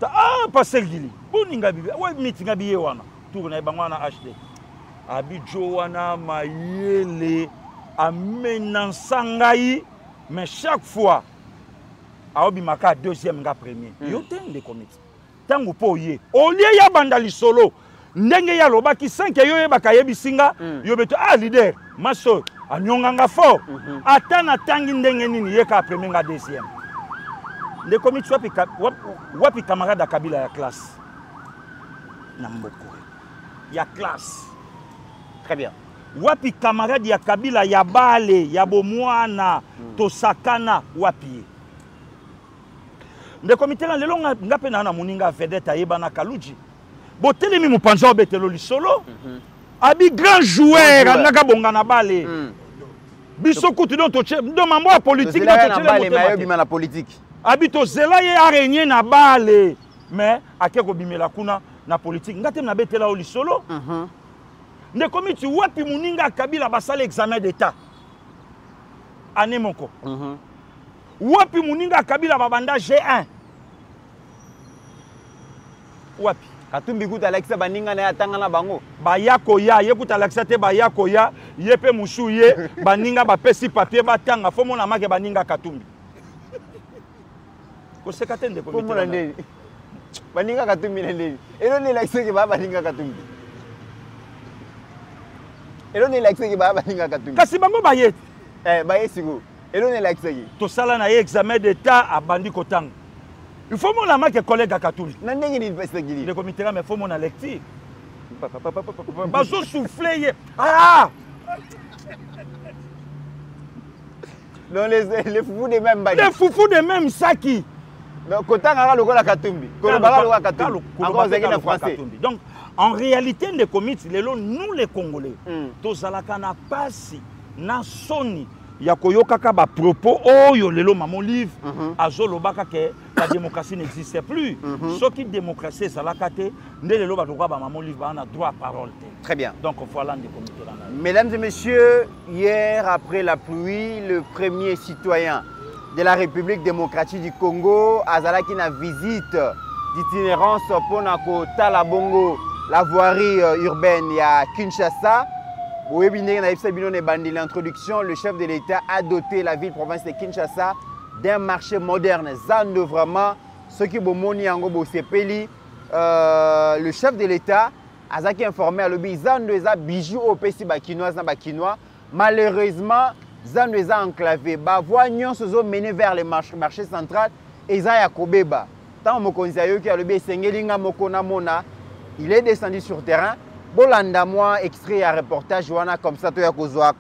Ah passer gili. Boninga bibi. Ouais meeting biye wana. Tourna bango na HD. Abidjo wana mayele amenansangai mais chaque fois Aobi maka deuxième nga premier. Yo ten de comité. Tango po ye. Olie ya bandali solo. Ndenge ya loba ki 5 yo yebaka yebisinga yo beto leader. Maso anyonganga fort. Atana tangi ndenge nini yeka premier nga deuxième. De comité wapi camarade Kabila ya classe. Na mboko. Ya classe. Très bien. Wapi camarade ya Kabila ya bale ya bomwana tosakana wapi. Le comité là lelo ngape na muninga vedette ayeba na Kaluji. Botelemi mupanza obetelo lisolo. Abi grand joueur ngaka bonga na bale. Biso kutu don to do mambo politique na to bale mayo bima na politique. Abi to zela ye araignée na bale. Mais akeko bimela kuna na politique ngate na betela o lisolo. Le comité wapi muninga Kabila basala examen d'état. Ane moko. Wapi muninga Kabila babanda G1. Wapi Katumbi kuta Alexa baninga na yatanga na bango. Bayako ya yekuta Alexa te bayako ya yepe mushu ye baninga bapesi papier batanga fo mona make baninga Katumbi. Ko sekatende ko mona ndeni. Baninga Katumbi ndeni. Elo ni Alexa ke baba baninga Katumbi. Elo ni Alexa ke baba baninga Katumbi. Kasi bango bayet. Bayesigo. Elo ni Alexa ke. To sala na examen d'état a bandi kotanga. Il faut mon amant que collègue à Katumbi. Le comité là mais faut mon lecture. Bazo souffler. Ah! Non, les foufous des mêmes badi. Les foufous des mêmes Saki. Donc, donc, en réalité, les comités, nous les Congolais, tous à la cana passi, na soni, yakoyo kaka ba propos, oh yo lelo maman livre, azolo baka que la démocratie n'existait plus. Ce qui démocratie, ça la kate, ne lelo ba ba maman livre, on a droit à parole. Très bien. Donc, voilà les comités. Mesdames et messieurs, hier après la pluie, le premier citoyen de la République démocratique du Congo, Azalaki na visite d'itinérance pour Tala Bongo, la voirie urbaine à Kinshasa. L'introduction, le chef de l'État a doté la ville-province de Kinshasa d'un marché moderne. Zando vraiment, ce qui bomoni yango bo sepeli, le chef de l'État Azaki informé à l'obé Zando eza bijoux au pesi bakinois na bakinois. Malheureusement, Zando eza enclavé. Ba voignon se zo mené vers le marché central eza ya kobeba. Tant mokonzi ayoki à l'obé sengelinga mokona mona, il est descendu sur terrain. Bolanda moi extrait à reportage wana comme ça to ya kozwa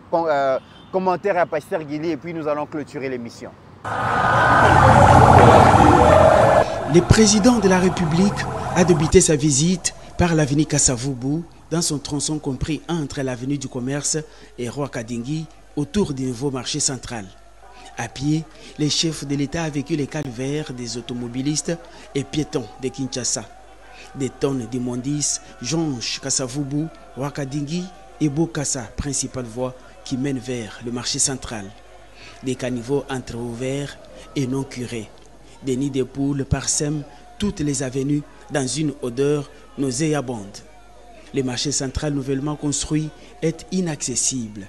commentaire à Pasteur Guili et puis nous allons clôturer l'émission. Le président de la République a débuté sa visite par l'avenue Kassavubu dans son tronçon compris entre l'avenue du Commerce et Roi Kadingi autour du nouveau marché central. À pied, les chefs de l'État a vécu les calvaires des automobilistes et piétons de Kinshasa. Des tonnes d'immondices jonchent Kassavubu, Roi Kadingi et Bokassa, principale voie qui mène vers le marché central. Des caniveaux entre-ouverts et non curés. Des nids de poules parsèment toutes les avenues dans une odeur nauséabonde. Le marché central nouvellement construit est inaccessible.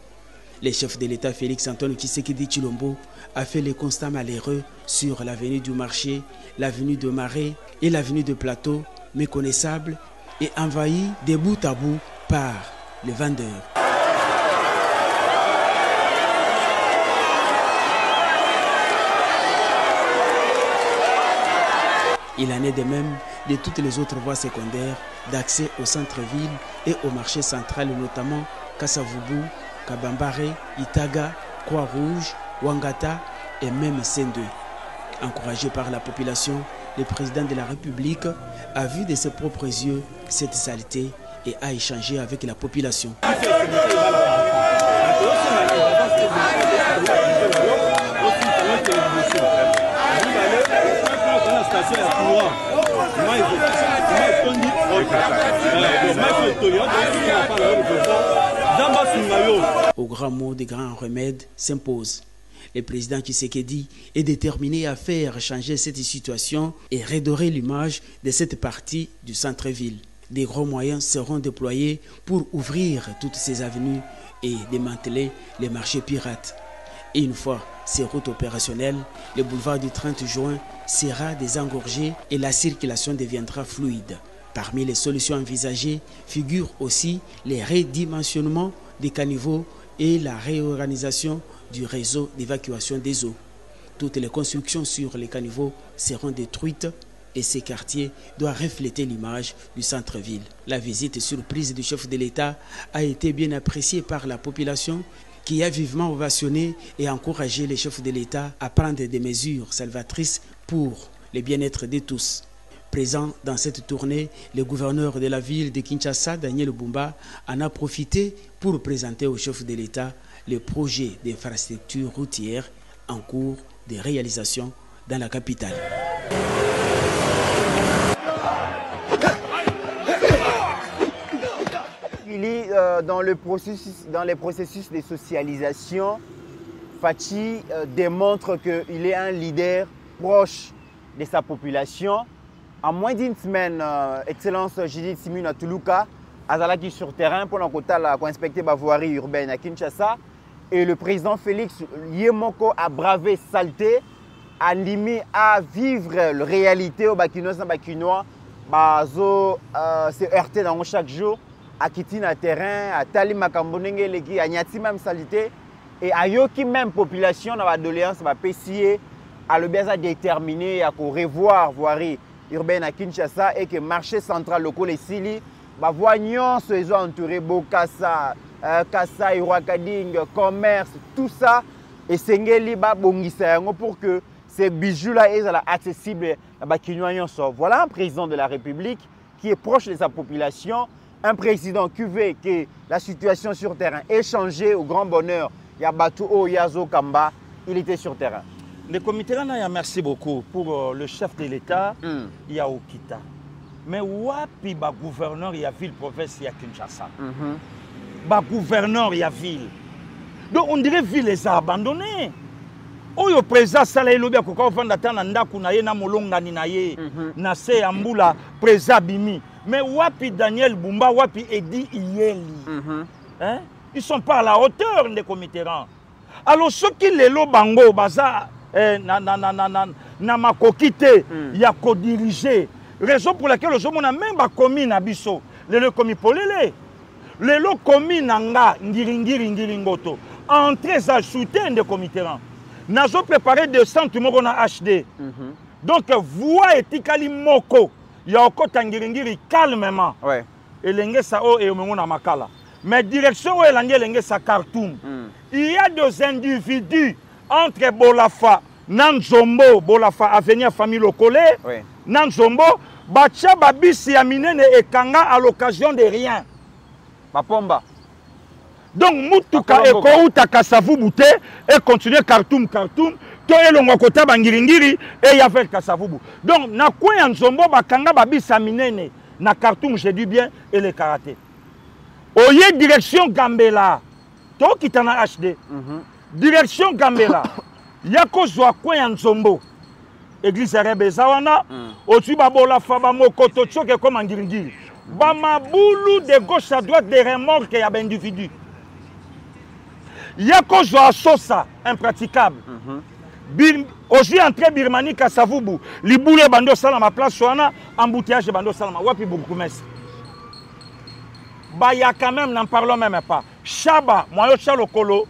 Le chef de l'État Félix Antoine Tshisekedi Tshilombo a fait le constat malheureux sur l'avenue du marché, l'avenue de Marais et l'avenue de Plateau, méconnaissables et envahis de bout à bout par les vendeurs. Il en est de même de toutes les autres voies secondaires d'accès au centre-ville et au marché central, notamment Kassavubu, Kabambare, Itaga, Croix-Rouge, Wangata et même Sendwe. Encouragé par la population, le président de la République a vu de ses propres yeux cette saleté et a échangé avec la population. Au grand mot des grands remèdes s'impose. Le président Tshisekedi est déterminé à faire changer cette situation et redorer l'image de cette partie du centre-ville. Des gros moyens seront déployés pour ouvrir toutes ces avenues et démanteler les marchés pirates. Et une fois ces routes opérationnelles, le boulevard du 30 juin sera désengorgé et la circulation deviendra fluide. Parmi les solutions envisagées figurent aussi les redimensionnements des caniveaux et la réorganisation du réseau d'évacuation des eaux. Toutes les constructions sur les caniveaux seront détruites et ces quartiers doivent refléter l'image du centre-ville. La visite surprise du chef de l'État a été bien appréciée par la population qui a vivement ovationné et encouragé les chefs de l'État à prendre des mesures salvatrices pour le bien-être de tous. Présent dans cette tournée, le gouverneur de la ville de Kinshasa, Daniel Bumba, en a profité pour présenter au chef de l'État le projet d'infrastructure routière en cours de réalisation dans la capitale. Il est dans les processus de socialisation, Fachi démontre qu'il est un leader proche de sa population. En moins d'une semaine, Excellence Judith Simuna Tuluka Azalaki sur terrain pour inspecter la voirie urbaine à Kinshasa. Et le président Félix Yemoko a bravé saleté, a limé à vivre la réalité au Bakinois et Bakinois, se heurter dans chaque jour, à quitter le terrain, à Tali Makambonenge, à Nyati même saleté, et à Yoki même population dans la doléance, à PCA, à le bien déterminé, à revoir voirie urbaine à Kinshasa et que le marché central local est Sili, voignons se entourés Bokassa, Kassai, Roi Kading, commerce, tout ça et sengeli ba bongisa yango pour que ces bijoux là soient accessibles à bakinois nyonso. Voilà un président de la République qui est proche de sa population, un président qui veut que la situation sur terrain ait changé au grand bonheur. Yabatou O Yazo Kamba, il était sur terrain. Le comité là, merci beaucoup pour le chef de l'État, Yaokita. Mais wapi ba gouverneur ya ville province ya Kinshasa. Ba gouverneur ya ville. Donc on dirait ville les a abandonnés. Oyo président sala elobi akoka ofanda tana ndaku na ye na molonga ni na ye na se ya mbula président bimi. Mais wapi Daniel Bumba, wapi Edi Iyeli. Hein? Ils sont pas à la hauteur des comités. Alors ceux qui les lo bango baza na makokite ya ko diriger. Raison pour laquelle je mona même ba commis na biso. Le commis polele. Le lo commis nanga ngiri ngoto. Entrée à soutien des comités. Nous avons préparé des centres en HD. Donc, voix et tikali moko. Il y a encore tangiri calmement. Et l'engé sa o et au moment makala. Mais direction où l'engé sa Khartoum. Il y a des individus entre Bolafa, Nanzombo, Bolafa, Avenir Famille Lokole, Nanzombo, Bacha Babisi Aminene et Kanga à l'occasion de rien. Mapomba. Donc, Moutuka et Kouta Kassavou Bouté et continuer Khartoum, to elongo kota bangiringiri et Yavel Kassavou. Donc, na quoi en Zombo, Bakanga Babi Saminene, na Khartoum, j'ai dit bien, et le karaté. Oye, direction Gambela, to qui t'en a HD. Direction Gambela, Yako Zwa quoi en Zombo, église Rebezawana, au-dessus Babola Fabamo Koto Tchoke comme Angiringiri. Bamaboulou de gauche à droite des remorques et à individus. Yako Zoa Sosa, impraticable. Aussi entré Birmanie Kassavoubou. Liboule Bando Salama, place Soana, embouteillage Bando Salama. Wapi Bourgoumes. Bah, y a quand même, n'en parlons même pas. Chaba, moi, Ochalokolo,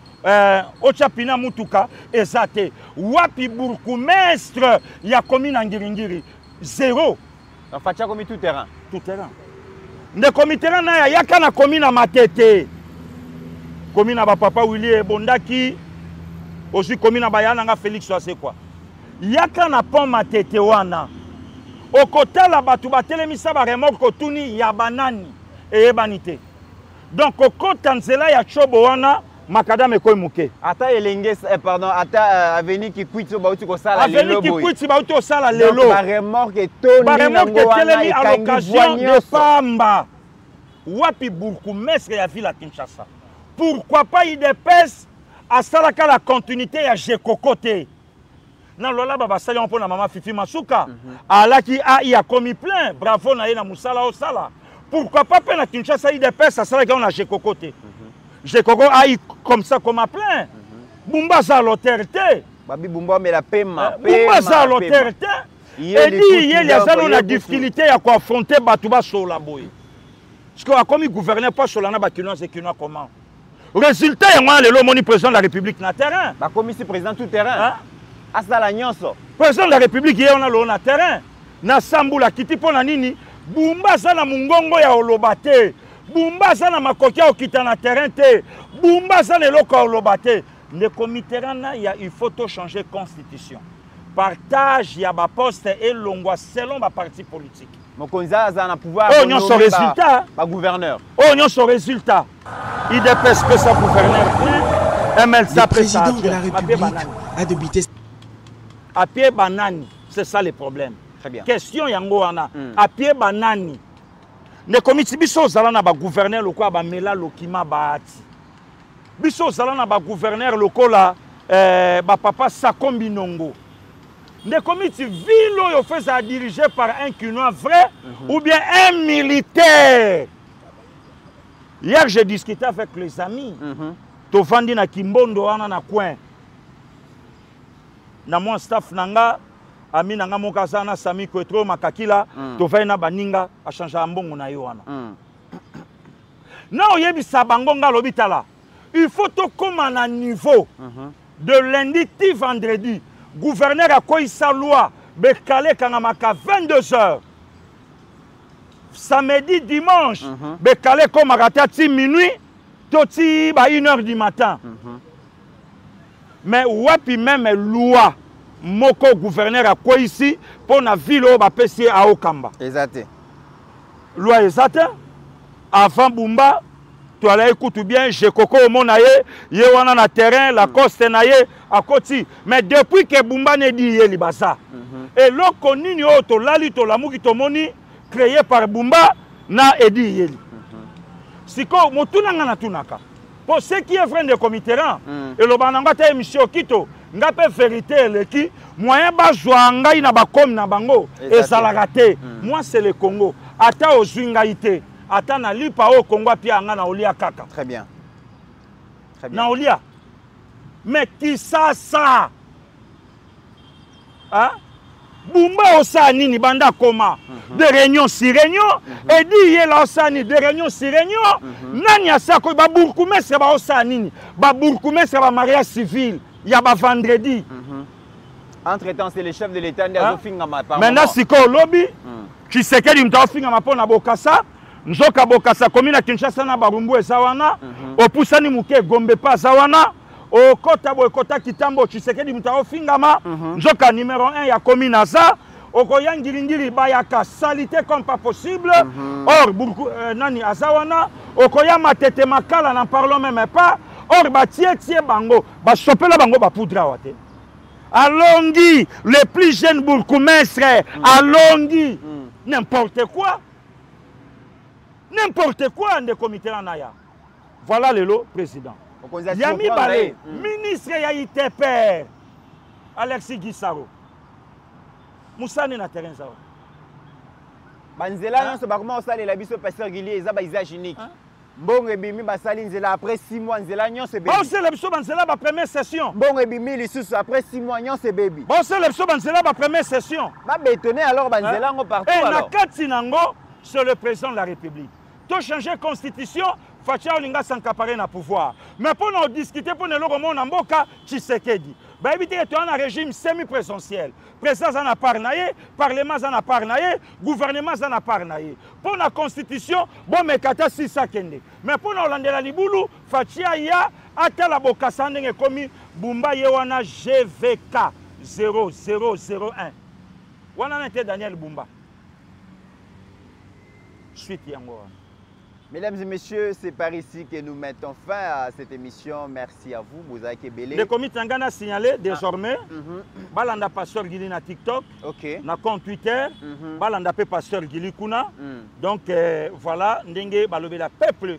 Ochapina Mutuka, et Zate. Wapi Bourgoumestre, y a commis Nangiringiri. Zéro. On fait commis tout terrain. Tout terrain. Ne comité na ya kana commune à Matete. Commune à papa Willy Bondaki. Aussi commune à Bayana Félix c'est quoi. Yaka na pont Matete wana. Au côté la batu batelemisa ba remorque tuni ya banani et ebanité. Donc au côté nzela ya chobo wana makadam ekoy muke. Ata elenge pardon, ata aveni ki kwitso ba uti ko sala lelo boy. Aveni ki kwitso ba uti ko sala lelo. Ba remorque toni nango wana à l'occasion de Pamba. Wapi bourgmestre ya ville à Kinshasa. Pourquoi pas IDPS à Salaka la continuité à Jekokote. Nan lola baba sali on pona maman Fifi Masuka. Ala qui a commis plein. Bravo na yena musala o sala. Pourquoi pas pe na Kinshasa IDPS à Salaka on a Jekokote. Jekoko a comme ça comme à plein. Bumba za l'autorité. Babi Bumba mais la pema. Bumba za l'autorité. Et dit il y a ça on a difficulté à confronter Batouba sur la boy. Parce que comme il gouvernait pas sur la Bakinois c'est qu'il comment. Résultat, il y a le président de la République na terrain. Bah comme ici président tout terrain. Asala nyonso. Président de la République il y a le terrain. Na Sambula kiti pona nini. Bumba za na mungongo ya olobate. Bumba za na makokia okita na terrain te. Bumba za le loko olobate. Le comité là il faut changer constitution. Partage ya ba poste et longwa selon ba parti politique. Mokonza a un pouvoir. Oh, non, son résultat. Pas gouverneur. Oh, non, son résultat. Il dépêche que sa gouverneur. Le président de la République a débité. À pied banani, c'est ça le problème. Très bien. Question yangoana. À pied banani. Ne comité biso zalana ba gouverneur loko ba mela lokima baati. Biso zalana ba gouverneur loko la ba papa Sakombi Nongo. Les comités ville sont dirigés par un Kinois vrai ou bien un militaire. Hier, j'ai discuté avec les amis. Tovandi na Kimbondo ana na coin. Na mon staff nanga, ami nanga mokazana Sami Kwetro makakila, tovai na baninga a changer ambongo na yo wana. Na oyebi sabangonga lobitala. Il faut to comme à niveau de lundi ti vendredi. Gouverneur a quoi sa loi, Bekale Kangamaka 22h. Samedi, dimanche, Bekale comme à minuit, Toti 1h du matin. mais wapi même loi moko gouverneur a quoi ici pour na ville au bapesi à Okamba. Exact. Loi exact. Avant Bumba, tu allais écouter bien, j'ai coco au mon aïe, yé wana na terrain, la coste naïe à côté. Mais depuis que Bumba ne dit yé libasa, et l'eau connu to lali to l'amour qui to moni créé par Bumba na edi yé. Si ko motuna ngana tunaka. Pour ce qui est vrai de committerant, et le bananga ta émission kito, nga pe vérité le qui moyen ba joanga ina ba comme na bango et ça l'a raté. Moi c'est le Congo. Ata au zwingaité. Ata na lipa au Congo pia nga na olia kaka. Très bien. Très bien. Na olia. Mais qui ça hein? Bumba osani ni banda koma de réunion si réunion et dit yela osani de réunion si réunion nani asako ba burkumestre ba osani ni ba burkumestre ba mariage civil ya ba vendredi. Entre-temps c'est le chef de l'état ndazo finga ma par maintenant siko lobby qui sait que limta finga ma pona bokasa nzoka bokasa komina Kinshasa na barumbu esawana opusani muke gombe pa zawana au kota bo kota kitambo Tshisekedi mutao fingama nzoka numéro 1 ya komina za okoya ngilingili bayaka salité comme pas possible or nani azawana okoya matete makala n'en parlons même pas or batie bango ba chopela bango ba poudra wate alongi les plus jeunes bourgmestres alongi n'importe quoi de comité naya voilà le lot président. Yami Balé, ministre ya ITPR, Alexis Gisaro. Moussane na terrain ça. Banzela nyonso bakoma osala la biso pasteur Guili eza ba usage unique. Mbongo ebimi basali nzela après 6 mois nzela nyonso bebi. Bon c'est la biso banzela ba première session. Mbongo ebimi lisusu après 6 mois nyonso bebi. Bon c'est la biso banzela ba première session. Ba bétonner alors banzela ngo partout alors. Et na kati nango c'est le président de la République. To changer constitution Facha Olinga s'encaparer na pouvoir. Mais pour nous discuter, pour nous le na mboka Tshisekedi. Bah éviter que tu as un régime semi-présidentiel. Président en a parnaye, parlement en a parnaye, gouvernement en a parnaye. Pour la constitution, bon mais kata si ça kende. Mais pour nous landela libulu, Facha ya atala boka sandenge komi Bumba yewana GVK 0001. Wana nete Daniel Bumba. Suite yango. Mesdames et messieurs, c'est par ici que nous mettons fin à cette émission. Merci à vous, Bouzaki Belé. Le comité Tangana a signalé désormais, Balanda Pasteur Gili na TikTok, na compte Twitter, Balanda Pasteur Gili Kuna. Donc voilà, Ndenge Balobe la Peuple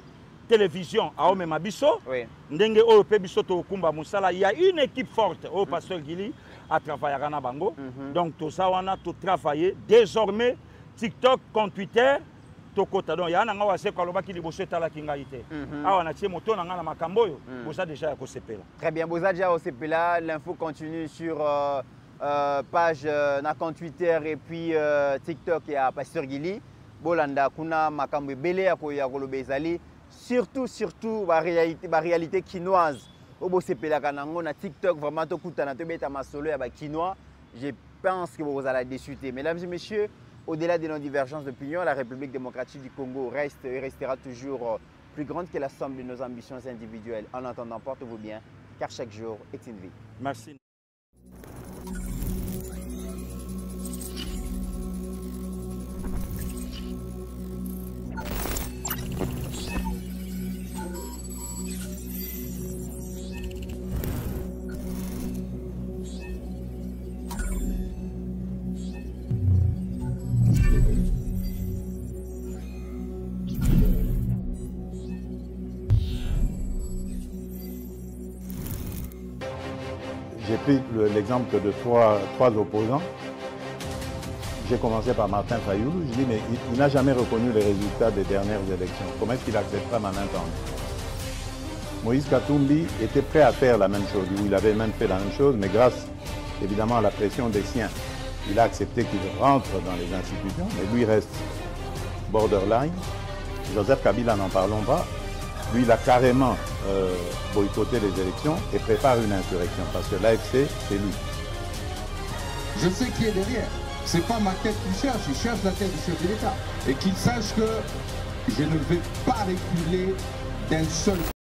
Télévision à Ome Mabiso. Ndenge Ope Biso to Kumba Moussala. Il y a une équipe forte au Pasteur Gili à travailler à Rana Bango. Donc tout ça, on a tout travaillé. Désormais, TikTok, compte Twitter. Tokota donc ya nanga wase kwa loba ki liboso etala kinga ite awa na tie moto nanga na makambo yo boza déjà ya kosepela. Très bien, boza déjà kosepela, l'info continue sur page na compte Twitter et puis TikTok ya Pasteur Gili bolanda kuna makambo ebele ya koloba ezali surtout ba réalité quinoise obo sepela kanango na TikTok vraiment tokutana to beta masolo ya ba quinois. Je pense que vous allez discuter. Mesdames et messieurs, au-delà de nos divergences d'opinion, la République démocratique du Congo reste et restera toujours plus grande que la somme de nos ambitions individuelles. En attendant, portez-vous bien, car chaque jour est une vie. Merci. J'ai pris l'exemple de trois opposants. J'ai commencé par Martin Fayoulou. Je dis, mais il n'a jamais reconnu les résultats des dernières élections. Comment est-ce qu'il acceptera ma main tendue? Moïse Katumbi était prêt à faire la même chose. Il avait même fait la même chose, mais grâce évidemment à la pression des siens, il a accepté qu'il rentre dans les institutions, mais lui reste borderline. Joseph Kabila, n'en parlons pas. Lui, il a carrément boycotté les élections et prépare une insurrection parce que l'AFC, c'est lui. Je sais qui est derrière. C'est pas ma tête qu'il cherche, il cherche la tête du chef de l'État. Et qu'il sache que je ne vais pas reculer d'un seul